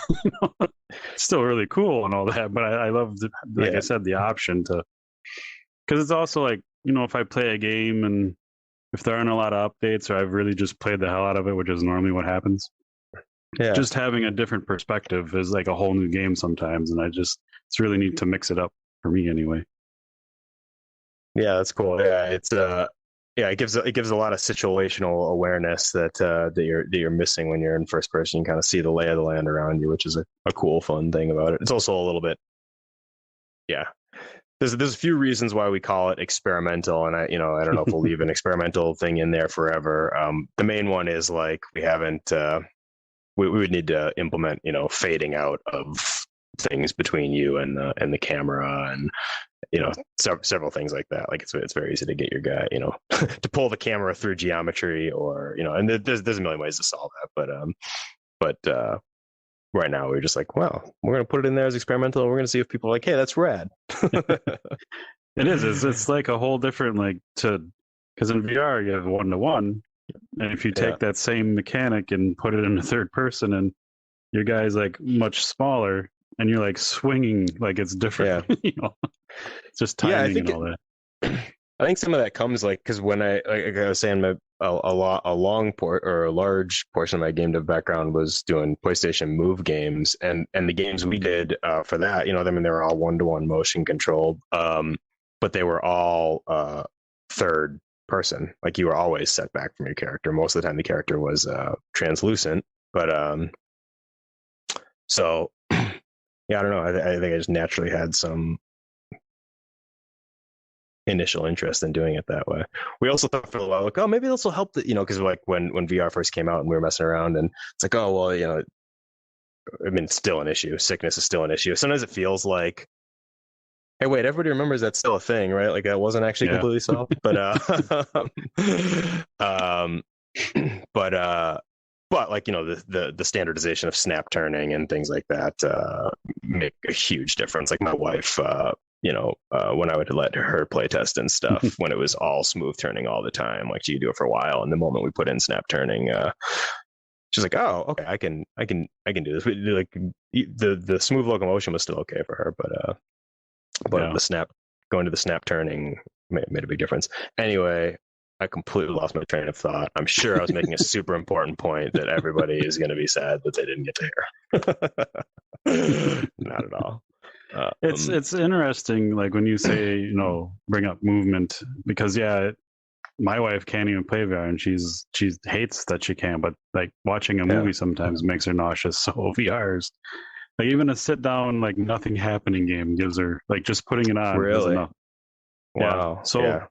S1: It's still really cool and all that, but I love I said, the option to, because it's also like, if I play a game and if there aren't a lot of updates or I've really just played the hell out of it, which is normally what happens, just having a different perspective is like a whole new game sometimes, and it's really neat to mix it up for me anyway.
S2: Yeah, that's cool. Yeah, it's it gives a lot of situational awareness that you're missing when you're in first person. You kind of see the lay of the land around you, which is a cool, fun thing about it. It's also a little bit, There's a few reasons why we call it experimental, and I don't know if we'll leave an experimental thing in there forever. The main one is like we haven't we would need to implement fading out of things between you and the camera, and several things like that. Like it's very easy to get your guy to pull the camera through geometry, or and there's a million ways to solve that, but right now we're just like, well, we're going to put it in there as experimental. We're going to see if people are like, hey, that's rad.
S1: It is. It's like a whole different, because in VR you have 1-to-1, and if you take that same mechanic and put it in a third person, and your guy's like much smaller, and you're like swinging like it's different. It's just timing and all that.
S2: I think some of that comes because when I was saying, a large portion of my game dev background was doing PlayStation Move games, and the games we did for that, they were all 1-to-1 motion controlled, but they were all third person. Like you were always set back from your character. Most of the time, the character was translucent, but so I don't know. I think I just naturally had some initial interest in doing it that way. We also thought for a while, like, oh, maybe this will help because like when VR first came out and we were messing around, and it's like, oh, well, I mean, it's still an issue. Sickness is still an issue. Sometimes it feels like, hey, wait, everybody remembers that's still a thing, right? Like that wasn't actually completely solved, but but like the standardization of snap turning and things like that make a huge difference. Like my wife, when I would let her play test and stuff, when it was all smooth turning all the time, like she could do it for a while, and the moment we put in snap turning, she's like, oh, okay, I can do this. Like the smooth locomotion was still okay for her, but the going to the snap turning made a big difference. Anyway, I completely lost my train of thought. I'm sure I was making a super important point that everybody is going to be sad that they didn't get to hear. Not at all.
S1: It's interesting, like when you say bring up movement, because my wife can't even play VR, and she hates that she can, but like watching a movie sometimes makes her nauseous. So VR's like even a sit down, like nothing happening game gives her, like just putting it on is enough.
S2: Wow.
S1: So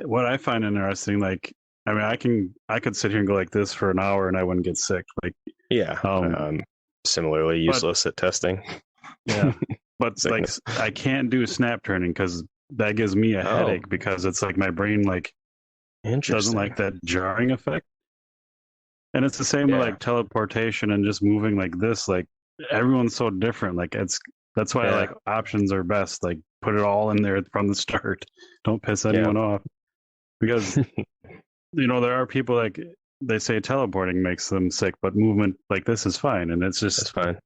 S1: what I find interesting, like I mean, I could sit here and go like this for an hour and I wouldn't get sick. Like
S2: similarly useless at testing.
S1: Yeah. But like I can't do snap turning because that gives me a headache, because it's like my brain doesn't like that jarring effect. And it's the same with like teleportation and just moving like this. Like everyone's so different. Like that's why like options are best. Like put it all in there from the start. Don't piss anyone off, because there are people like they say teleporting makes them sick, but movement like this is fine, and it's just
S2: fine.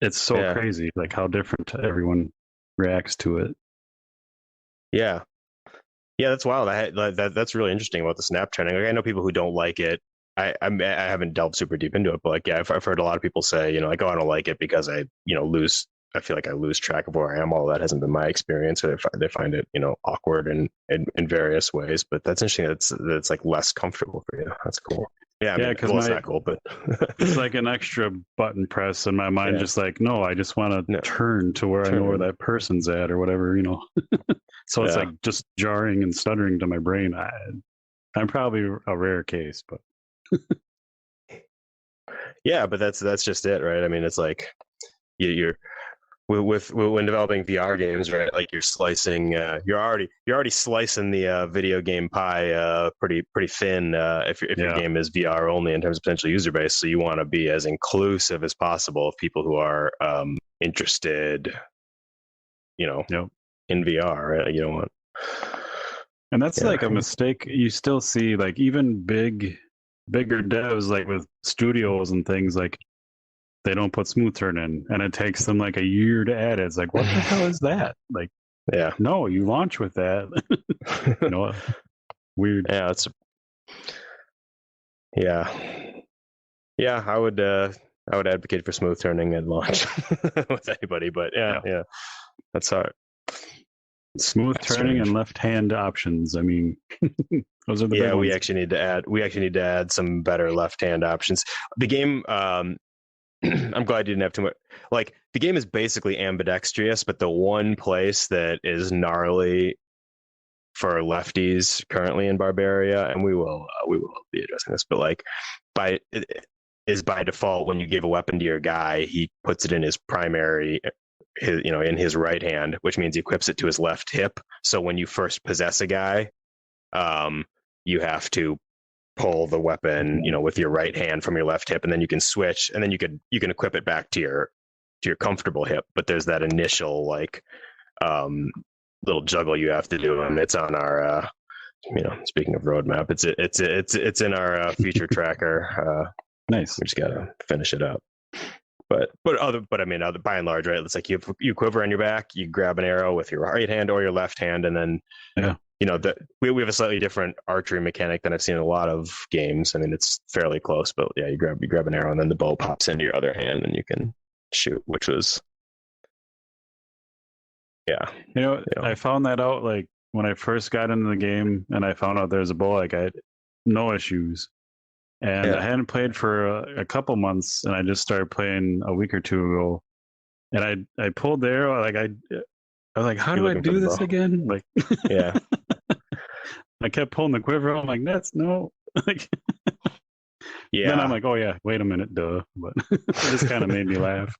S1: It's so crazy, like how different everyone reacts to it.
S2: Yeah, that's wild. That's really interesting about the snap training. Like, I know people who don't like it. I haven't delved super deep into it, but like, yeah, I've heard a lot of people say, like, oh, I don't like it because I lose. I feel like I lose track of where I am. All that hasn't been my experience. Or they find it, awkward in various ways. But that's interesting. That's like less comfortable for you. That's cool. Yeah, because it's not cool, but
S1: it's like an extra button press in my mind. Just like, no, I just want to turn to where I know where that person's at or whatever, So it's like just jarring and stuttering to my brain. I'm probably a rare case, but
S2: yeah, but that's just it, right? I mean, it's like you're when developing VR games, right? Like you're slicing, you're already slicing the video game pie pretty thin if your game is VR only in terms of potential user base. So you want to be as inclusive as possible of people who are interested, in VR. Right? You don't want,
S1: and that's like a mistake you still see. Like even bigger devs, like with studios and things, like they don't put smooth turn in, and it takes them like a year to add it. It's like, what the hell is that? Like, no, you launch with that. Weird.
S2: Yeah, it's I would advocate for smooth turning at launch with anybody, but yeah, that's hard.
S1: Smooth turning and left hand options. I mean, those are the big ones.
S2: we actually need to add some better left hand options. The game, I'm glad you didn't have too much. Like, the game is basically ambidextrous, but the one place that is gnarly for lefties currently in Barbaria, and we will be addressing this, but like by default, when you give a weapon to your guy, he puts it in his primary, in his right hand, which means he equips it to his left hip. So when you first possess a guy, you have to pull the weapon, with your right hand from your left hip, and then you can switch, and then you can equip it back to your comfortable hip. But there's that initial like little juggle you have to do, and it's on our speaking of roadmap, it's in our feature tracker.
S1: Nice.
S2: We just gotta finish it up. But I mean, by and large, right? It's like you quiver on your back, you grab an arrow with your right hand or your left hand, and then we have a slightly different archery mechanic than I've seen in a lot of games. I mean, it's fairly close, but yeah, you grab an arrow, and then the bow pops into your other hand, and you can shoot. Which was,
S1: I found that out like when I first got into the game, and I found out there's a bow. Like I had no issues. And I hadn't played for a couple months, and I just started playing a week or two ago. And I pulled the arrow, like I was like, how do I do this again? Like, I kept pulling the quiver. I'm like, no. Like, Then I'm like, oh yeah, wait a minute, duh. But it just kind of made me laugh.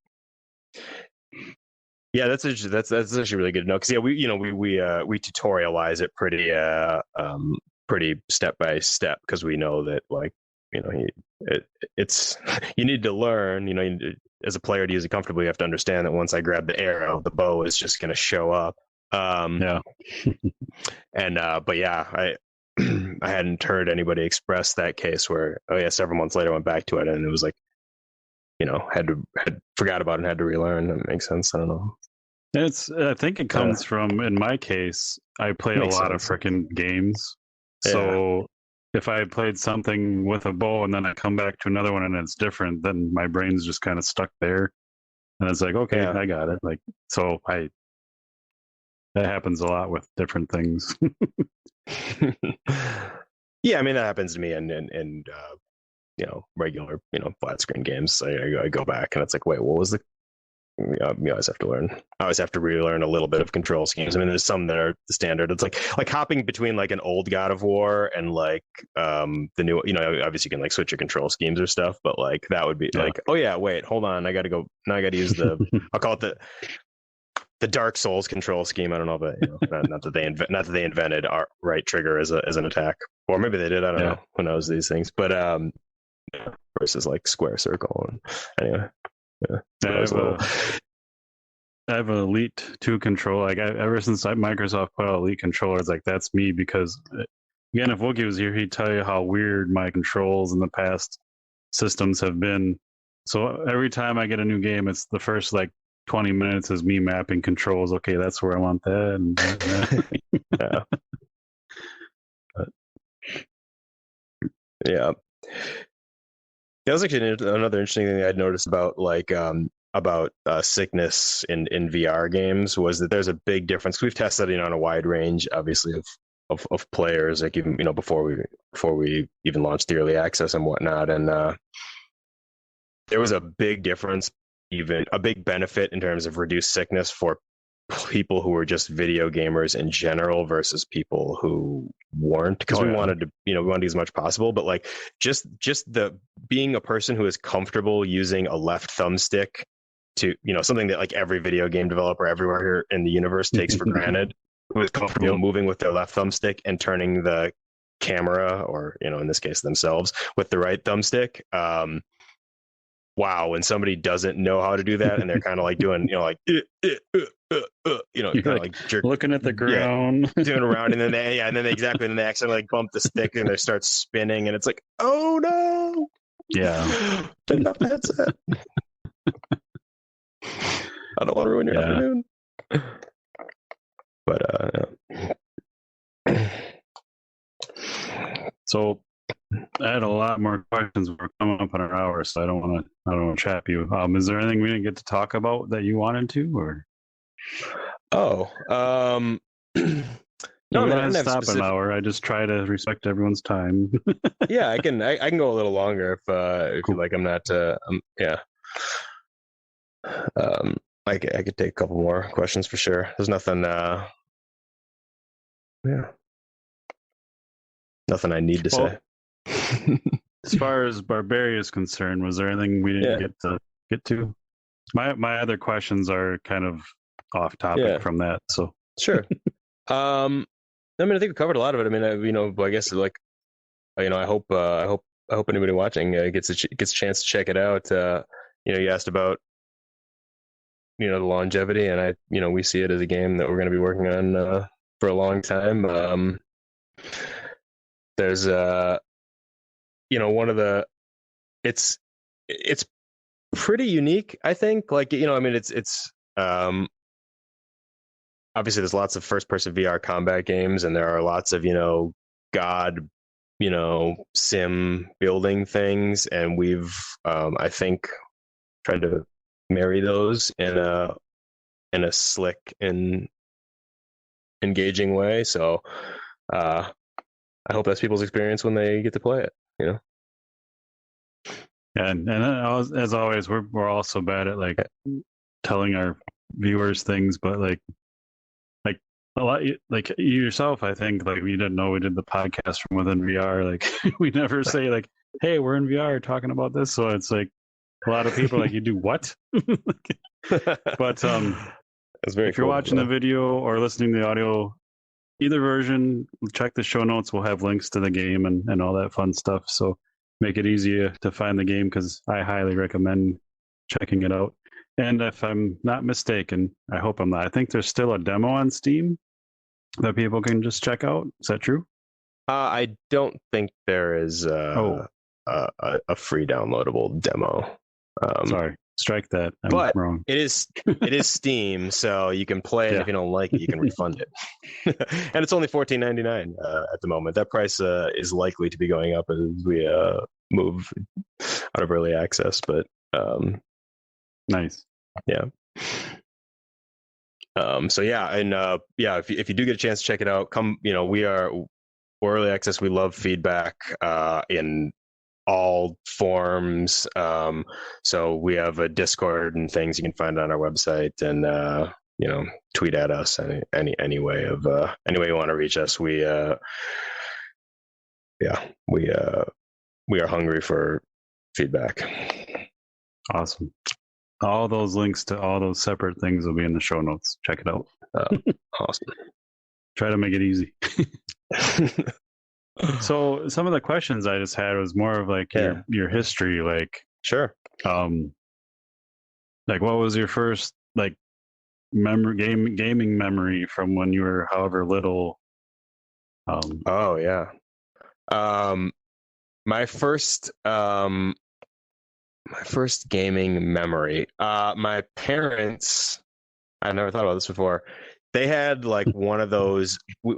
S2: Yeah, that's actually really good to know, because we tutorialize it pretty step by step, because we know that like. It's you need to learn, as a player to use it comfortably. You have to understand that once I grab the arrow, the bow is just going to show up. And but yeah, I hadn't heard anybody express that case where several months later I went back to it, and it was like had forgot about it and had to relearn. That makes sense. I don't know.
S1: I think it comes from, in my case, I play a lot of freaking games, so. If I played something with a bow and then I come back to another one and it's different, then my brain's just kind of stuck there. And it's like, okay, I got it. Like, so that happens a lot with different things.
S2: Yeah, I mean, that happens to me in regular, flat screen games. I go back and it's like, wait, what was the you always have to learn. I always have to relearn a little bit of control schemes. I mean, there's some that are the standard. It's like hopping between like an old God of War and like the new. Obviously you can like switch your control schemes or stuff, but like that would be like, oh yeah, wait, hold on, I got to go now. I got to use the I'll call it the Dark Souls control scheme. I don't know, but not that they invented our right trigger as an attack, or maybe they did. I don't know. Who knows these things? But versus like square, circle, and anyway.
S1: I have an Elite 2 controller. Like ever since Microsoft put out Elite controllers, like that's me because again, if Wookie was here, he'd tell you how weird my controls in the past systems have been. So every time I get a new game, it's the first like 20 minutes is me mapping controls. Okay, that's where I want that. And
S2: yeah. Yeah. That was actually another interesting thing I'd noticed about sickness in VR games was that there's a big difference. We've tested it on a wide range, obviously, of players, like even before we even launched the early access and whatnot, and there was a big difference, even a big benefit in terms of reduced sickness for people who were just video gamers in general versus people who weren't, because we wanted to we wanted as much possible, but like just the being a person who is comfortable using a left thumbstick to something that like every video game developer everywhere here in the universe takes for granted, who is comfortable moving with their left thumbstick and turning the camera, or in this case themselves, with the right thumbstick. Wow, when somebody doesn't know how to do that and they're kind of like doing like
S1: you're like looking at the ground,
S2: doing around, and then they accidentally like bump the stick and they start spinning, and it's like, oh no, didn't have the headset. I don't want to ruin your afternoon. But
S1: so I had a lot more questions. We're coming up on an hour, so I don't want to trap you. Is there anything we didn't get to talk about that you wanted to, or?
S2: No,
S1: I don't stop an hour. I just try to respect everyone's time.
S2: Yeah, I can go a little longer if cool. You like. I'm not. I could take a couple more questions for sure. There's nothing. Nothing I need to say.
S1: As far as Barbaria is concerned, was there anything we didn't get to? My other questions are kind of off topic from that, so
S2: sure. I think we covered a lot of it. I mean, I guess like, I hope anybody watching gets a chance to check it out. You asked about the longevity, and we see it as a game that we're going to be working on for a long time. There's one of the it's pretty unique, I think. Like, it's obviously there's lots of first person VR combat games, and there are lots of god sim building things, and we've I think tried to marry those in a slick and engaging way. So I hope that's people's experience when they get to play it.
S1: And as always, we're also bad at like telling our viewers things, but like a lot, like you yourself, I think, like we didn't know we did the podcast from within VR. Like we never say like, "Hey, we're in VR talking about this." So it's like a lot of people are like, "You do what?" But if you're watching the video or listening to the audio, either version, check the show notes. We'll have links to the game and all that fun stuff. So make it easier to find the game, because I highly recommend checking it out. And if I'm not mistaken, I hope I'm not, I think there's still a demo on Steam that people can just check out. Is that true?
S2: I don't think there is a free downloadable demo.
S1: Sorry, strike that.
S2: I'm
S1: wrong.
S2: It is Steam, so you can play it. If you don't like it, you can refund it. And it's only $14.99 at the moment. That price is likely to be going up as we move out of early access. But
S1: nice.
S2: Yeah. So yeah, and if you do get a chance to check it out, come. We're early access. We love feedback in all forms. So we have a Discord and things you can find on our website, and tweet at us any way you want to reach us. We are hungry for feedback.
S1: Awesome. All those links to all those separate things will be in the show notes. Check it out.
S2: Awesome.
S1: Try to make it easy. So some of the questions I just had was more of like your history, like
S2: sure.
S1: Like, what was your first like gaming memory from when you were however little?
S2: Oh yeah. Um, my first gaming memory. My parents. I never thought about this before. They had like one of those. We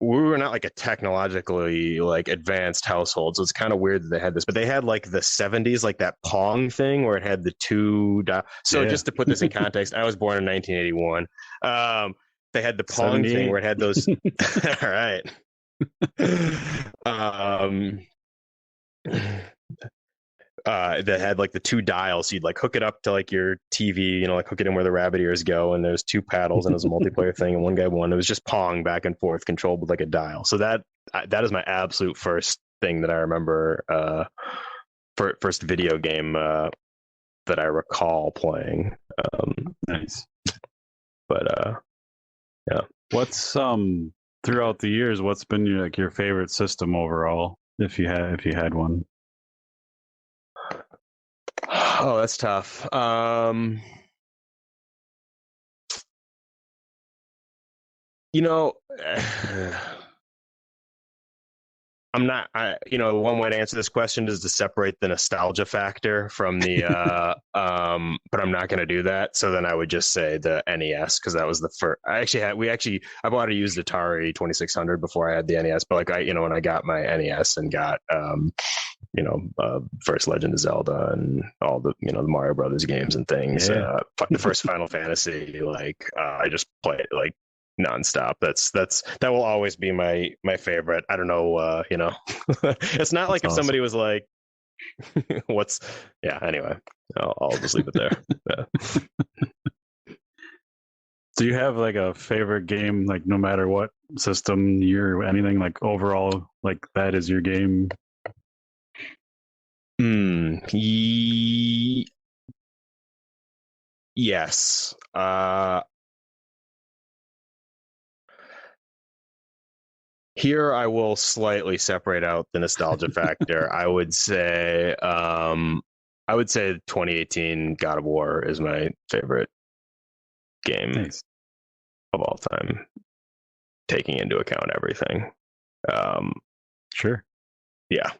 S2: were not like a technologically like advanced household, so it's kind of weird that they had this. But they had like the '70s, like that Pong thing where it had the two. So
S1: Yeah.
S2: just to put this in context, I was born in 1981. They had the Pong thing
S1: 78.
S2: where it had those. All right. um, that had like the two dials. So you'd like hook it up to like your TV, like hook it in where the rabbit ears go, and there's two paddles, and it was a multiplayer thing, and one guy won. It was just Pong back and forth, controlled with like a dial. So that is my absolute first thing that I remember. First video game that I recall playing.
S1: Nice.
S2: But yeah.
S1: What's throughout the years? What's been your favorite system overall, if you had one?
S2: Oh, that's tough. You know, I'm not. One way to answer this question is to separate the nostalgia factor from the. But I'm not going to do that. So then I would just say the NES, because that was the first. I bought a used Atari 2600 before I had the NES. But like when I got my NES and got first Legend of Zelda and all the the Mario Brothers games and things.
S1: Yeah.
S2: The first Final Fantasy, I just play it like nonstop. That will always be my favorite. I don't know. It's not like if somebody was like, "What's?" Yeah. Anyway, I'll just leave it there. Yeah.
S1: Do you have like a favorite game, like no matter what system you're anything, like overall, like that is your game?
S2: Yes. Here I will slightly separate out the nostalgia factor. I would say 2018 God of War is my favorite game
S1: Nice.
S2: of all time, taking into account everything.
S1: Sure.
S2: Yeah.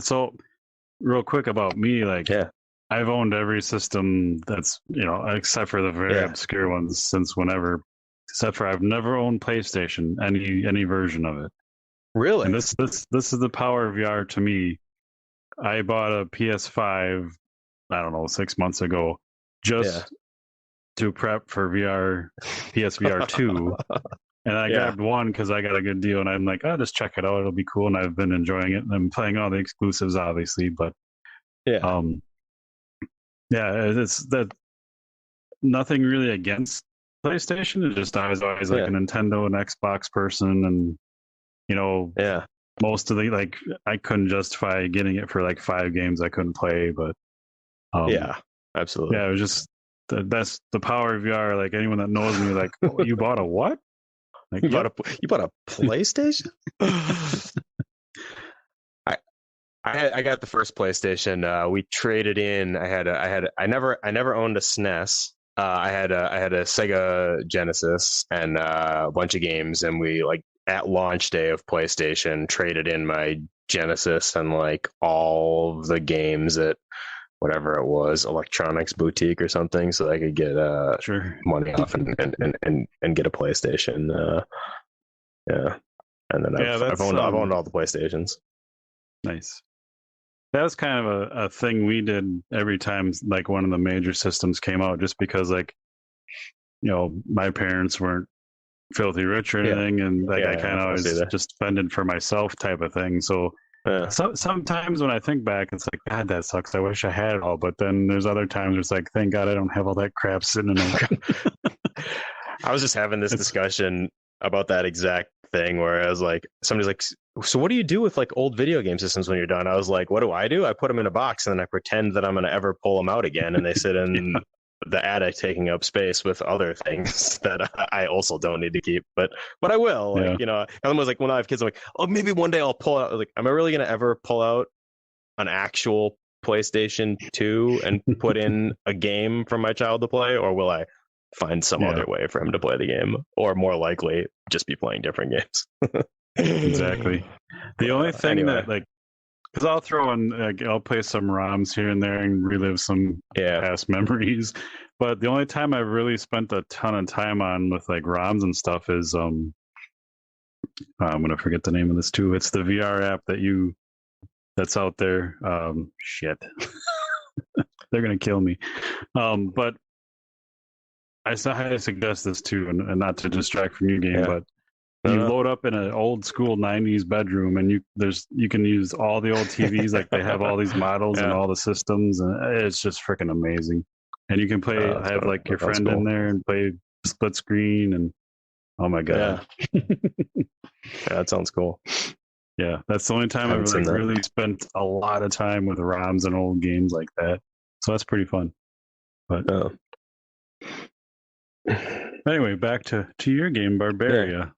S1: So real quick about me, like I've owned every system that's except for the very obscure ones since whenever. Except for I've never owned PlayStation, any version of it.
S2: Really?
S1: And this is the power of VR to me. I bought a PS5, I don't know, 6 months ago, just to prep for PSVR 2. And I grabbed one because I got a good deal, and I'm like, I'll just check it out. It'll be cool, and I've been enjoying it. And I'm playing all the exclusives, obviously, but it's that nothing really against PlayStation. It's just I was always like a Nintendo and Xbox person, and most of the I couldn't justify getting it for like 5 games I couldn't play, but
S2: absolutely.
S1: Yeah, it was just that's the power of VR. Like anyone that knows me, like, oh, you bought a what? Like
S2: you bought a PlayStation? I got the first PlayStation. We traded in. I never owned a SNES. I had a Sega Genesis and a bunch of games, and we at launch day of PlayStation traded in my Genesis and all of the games at whatever it was, Electronics Boutique or something, so I could get money off and get a PlayStation. And then I've owned all the PlayStations.
S1: Nice. That was kind of a thing we did every time one of the major systems came out, just because my parents weren't filthy rich or anything, and I kind of always just fended for myself type of thing. So sometimes when I think back, it's like, God, that sucks. I wish I had it all. But then there's other times where it's like, thank God I don't have all that crap sitting in there.
S2: I was just having this discussion about that exact thing where I was like, somebody's like, so what do you do with old video game systems when you're done? I was like, what do? I put them in a box and then I pretend that I'm going to ever pull them out again, and they sit in the attic taking up space with other things that I also don't need to keep, but I will. Ellen was like, when I have kids, I'm like, oh, maybe one day I'll pull out. Am I really going to ever pull out an actual PlayStation 2 and put in a game for my child to play, or will I find some other way for him to play the game, or more likely just be playing different games?
S1: Exactly. The only thing
S2: anyway.
S1: that, like, because I'll throw in, like, I'll play some ROMs here and there and relive some past memories. But the only time I've really spent a ton of time on with like ROMs and stuff is I'm gonna forget the name of this too. It's the VR app that's out there. Shit, they're gonna kill me. But I highly suggest this too, and not to distract from your game, but you load up in an old school 90s bedroom, and you can use all the old TVs, like they have all these models and all the systems, and it's just freaking amazing. And you can play, have like your friend in there and play split screen, and oh my god,
S2: yeah, that sounds cool.
S1: Yeah, that's the only time I've like really spent a lot of time with ROMs and old games like that. So that's pretty fun. But anyway, back to your game, Barbaria.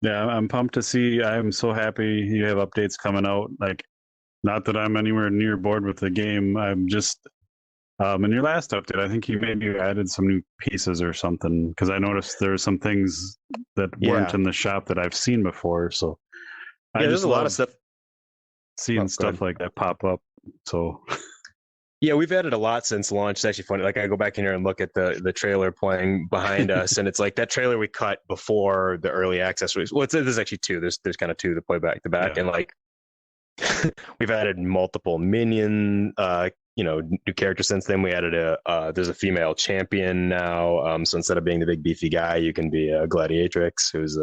S1: Yeah, I'm pumped to see. I'm so happy you have updates coming out. Like, not that I'm anywhere near bored with the game. I'm just in your last update, I think you maybe added some new pieces or something, because I noticed there were some things that weren't in the shop that I've seen before. So
S2: there's a lot of stuff.
S1: Seeing stuff like that pop up. So
S2: yeah, we've added a lot since launch. It's actually funny. Like, I go back in here and look at the trailer playing behind us, and it's like that trailer we cut before the early access release. Well, there's actually two. There's kind of two to play back to back, and like we've added multiple minion, new characters since then. We added there's a female champion now. So instead of being the big beefy guy, you can be a gladiatrix who's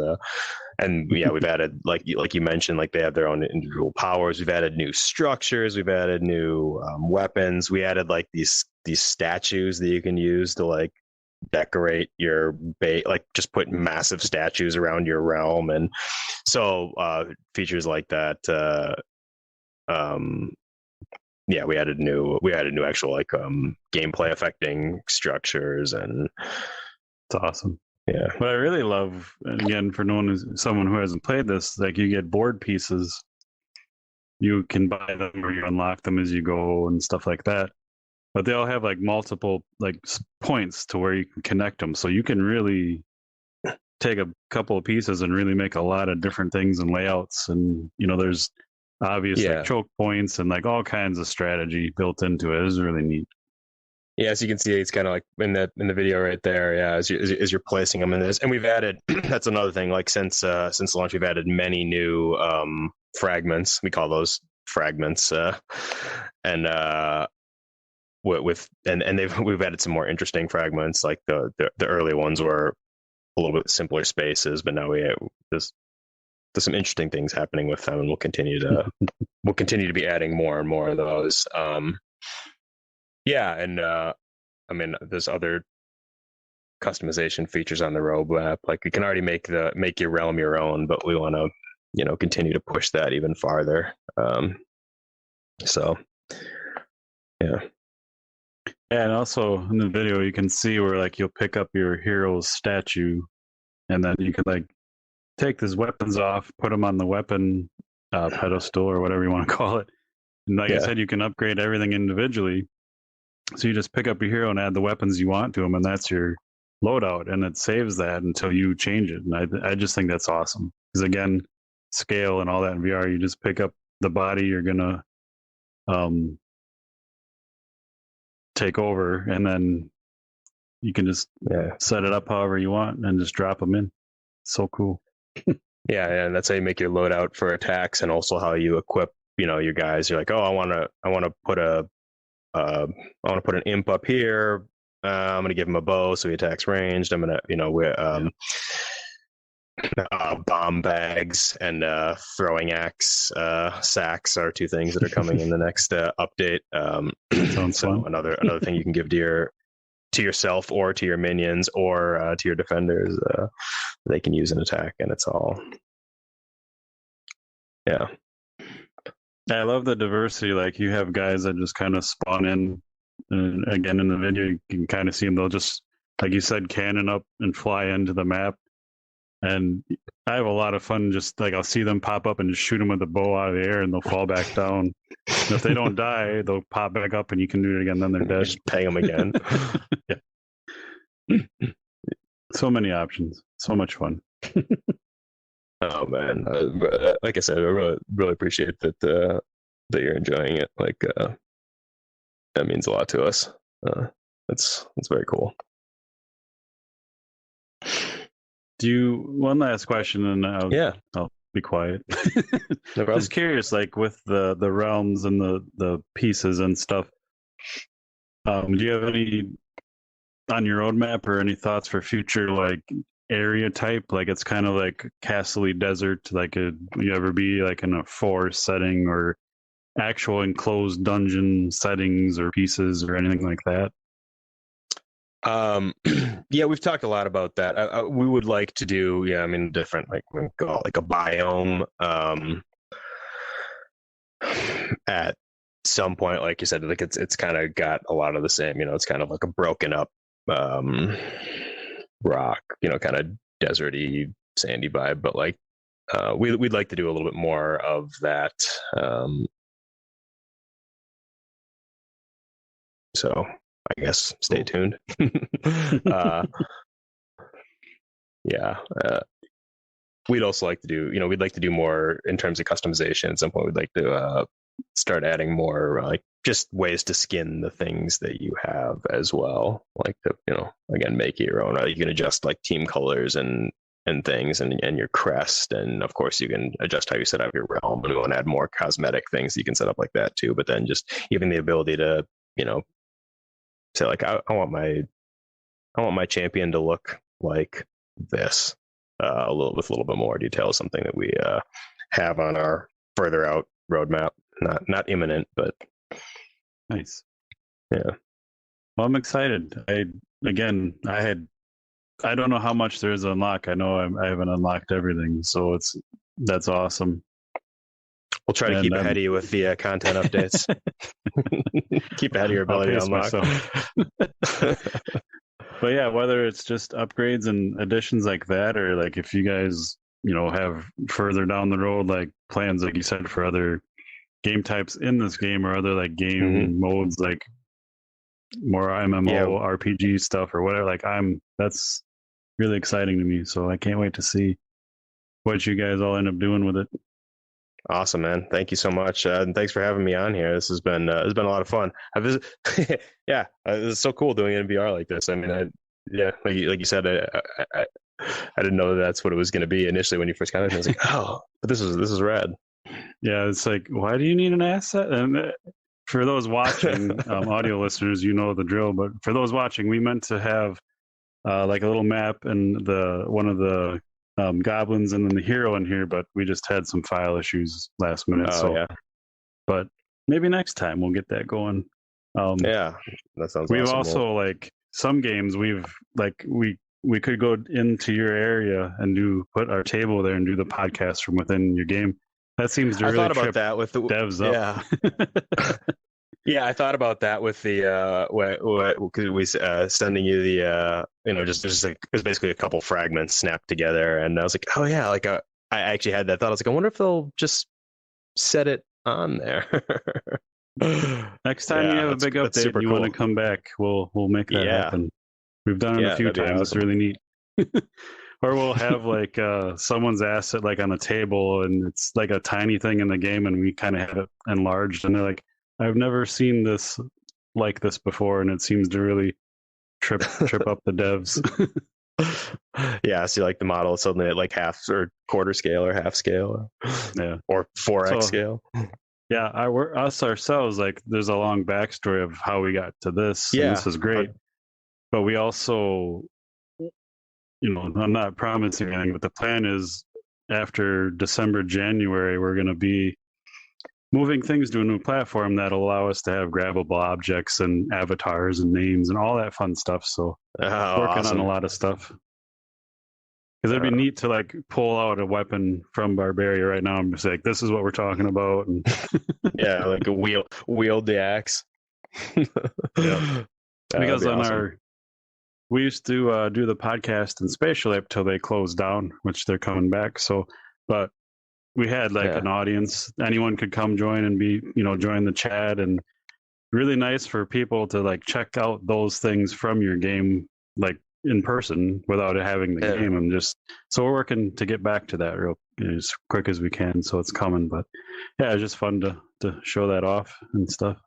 S2: and yeah, we've added, like you mentioned, like they have their own individual powers. We've added new structures. We've added new weapons. We added like these statues that you can use to like decorate your base, like just put massive statues around your realm. And so features like that. Yeah, we added new actual like gameplay affecting structures, and
S1: it's awesome.
S2: Yeah,
S1: what I really love, and again, for someone who hasn't played this, like you get board pieces, you can buy them or you unlock them as you go and stuff like that. But they all have like multiple like points to where you can connect them, so you can really take a couple of pieces and really make a lot of different things and layouts. And there's obviously like choke points and like all kinds of strategy built into it. It's really neat.
S2: Yeah, so you can see it's kind of like in the video right there. Yeah, as you're placing them in this, and we've added. That's another thing. Like since launch, we've added many new fragments. We call those fragments, and we've added some more interesting fragments. Like the early ones were a little bit simpler spaces, but now there's some interesting things happening with them, and we'll continue to be adding more and more of those. Yeah, and I mean, there's other customization features on the roadmap. Like you can already make your realm your own, but we want to, continue to push that even farther. So, yeah.
S1: And also in the video, you can see where like you'll pick up your hero's statue, and then you can like take his weapons off, put them on the weapon pedestal or whatever you want to call it. And like I said, you can upgrade everything individually. So you just pick up your hero and add the weapons you want to him, and that's your loadout, and it saves that until you change it. And I just think that's awesome, because again, scale and all that in VR, you just pick up the body you're gonna take over, and then you can just set it up however you want and just drop them in. So cool.
S2: Yeah, and that's how you make your loadout for attacks, and also how you equip your guys. You're like, oh, I want to put an imp up here. I'm going to give him a bow so he attacks ranged. I'm going to, bomb bags and throwing axe sacks are two things that are coming in the next update.
S1: Sounds fun.
S2: Another thing you can give to yourself or to your minions or to your defenders, they can use an attack, and it's all. Yeah.
S1: I love the diversity. Like you have guys that just kind of spawn in, and again in the video you can kind of see them. They'll just, like you said, cannon up and fly into the map. And I have a lot of fun. Just like I'll see them pop up and just shoot them with a bow out of the air, and they'll fall back down. And if they don't die, they'll pop back up, and you can do it again. Then they're dead.
S2: Just pay them again.
S1: Yeah. So many options. So much fun.
S2: Oh man, like I said, I really appreciate that that you're enjoying it. Like that means a lot to us. It's very cool.
S1: One last question, and I'll be quiet.
S2: No problem.
S1: Just curious, like with the realms and the pieces and stuff. Do you have any on your roadmap or any thoughts for future like area type? Like it's kind of like Castle-y desert. Like you ever be like in a forest setting or actual enclosed dungeon settings or pieces or anything like that?
S2: Yeah, we've talked a lot about that. We would like to do, different, like we call it like a biome at some point. Like you said, like it's kind of got a lot of the same, it's kind of like a broken up rock, kind of deserty, sandy vibe, but like we'd like to do a little bit more of that. So I guess stay tuned. We'd also like to do, we'd like to do more in terms of customization. At some point, we'd like to start adding more, like just ways to skin the things that you have as well. Like to, again, make it your own. You can adjust like team colors and things and your crest. And of course, you can adjust how you set up your realm, and we want to add more cosmetic things you can set up like that too. But then just even the ability to, say like I want my champion to look like this, a little bit more detail, something that we have on our further out roadmap. Not imminent, but
S1: nice.
S2: Yeah.
S1: Well, I'm excited. I don't know how much there is to unlock. I know I haven't unlocked everything, so that's awesome.
S2: We'll try to keep ahead of you with the content updates. Keep ahead of your ability to unlock.
S1: But yeah, whether it's just upgrades and additions like that, or like if you guys, have further down the road, like plans, like you said, for other game types in this game or other like game modes, like more MMO RPG stuff or whatever, like that's really exciting to me. So I can't wait to see what you guys all end up doing with it.
S2: Awesome, man. Thank you so much. And thanks for having me on here. This has been a lot of fun. This is so cool doing it in VR like this. I mean, like you said, I didn't know that's what it was going to be initially when you first got it. I was like, oh, but this is rad.
S1: Yeah, it's like, why do you need an asset? And for those watching, audio listeners, the drill. But for those watching, we meant to have like a little map and one of the goblins and then the hero in here, but we just had some file issues last minute. But maybe next time we'll get that going.
S2: That sounds.
S1: We've
S2: awesome.
S1: also like some games we could go into your area and put our table there and do the podcast from within your game. That seems to really trip that with the devs up.
S2: Yeah, I thought about that with the we sending you the just like it was basically a couple fragments snapped together, and I was like, oh yeah, like I actually had that thought. I was like, I wonder if they'll just set it on there.
S1: Next time you have a big update and you want to come back, we'll make that happen. We've done it a few times. Awesome. It's really neat. Or we'll have like someone's asset like on a table, and it's like a tiny thing in the game, and we kind of have it enlarged, and they're like, I've never seen this like this before, and it seems to really trip up the devs.
S2: Yeah, so like the model is suddenly at like half or quarter scale or half scale, or 4x scale.
S1: Yeah, us ourselves, like there's a long backstory of how we got to this. Yeah, and this is great, but we also, I'm not promising anything, but the plan is after December, January, we're going to be moving things to a new platform that'll allow us to have grabbable objects and avatars and names and all that fun stuff. So working on a lot of stuff. Because it'd be neat to like pull out a weapon from Barbaria right now and just like, this is what we're talking about. And
S2: yeah, like wield the axe.
S1: Yeah. Because on we used to do the podcast in Spatial Ape till they closed down, which they're coming back. So, but we had like an audience. Anyone could come join and be, join the chat, and really nice for people to like check out those things from your game, like in person without having the game. And just, so we're working to get back to that real as quick as we can. So it's coming, but yeah, it's just fun to show that off and stuff.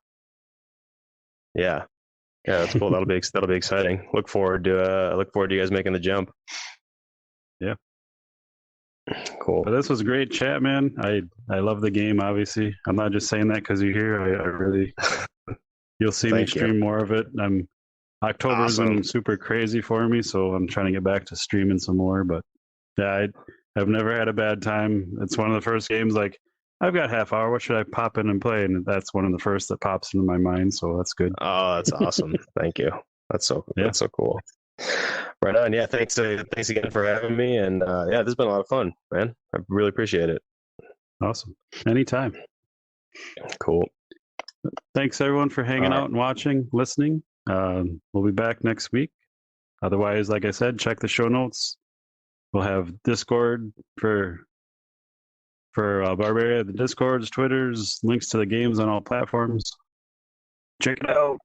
S2: Yeah, that's cool. that'll be exciting. Look forward to you guys making the jump.
S1: Yeah,
S2: cool.
S1: But this was a great chat, man. I love the game. Obviously, I'm not just saying that because you're here. I really, you'll see me stream more of it. October's been super crazy for me, so I'm trying to get back to streaming some more. But yeah, I've never had a bad time. It's one of the first games like, I've got half hour. What should I pop in and play? And that's one of the first that pops into my mind. So that's good.
S2: Oh, that's awesome. Thank you. That's so cool. Right on. Yeah. Thanks again for having me. And this has been a lot of fun, man. I really appreciate it.
S1: Awesome. Anytime.
S2: Cool.
S1: Thanks everyone for hanging out and watching, listening. We'll be back next week. Otherwise, like I said, check the show notes. We'll have Discord for Barbaria, the Discords, Twitters, links to the games on all platforms. Check it out.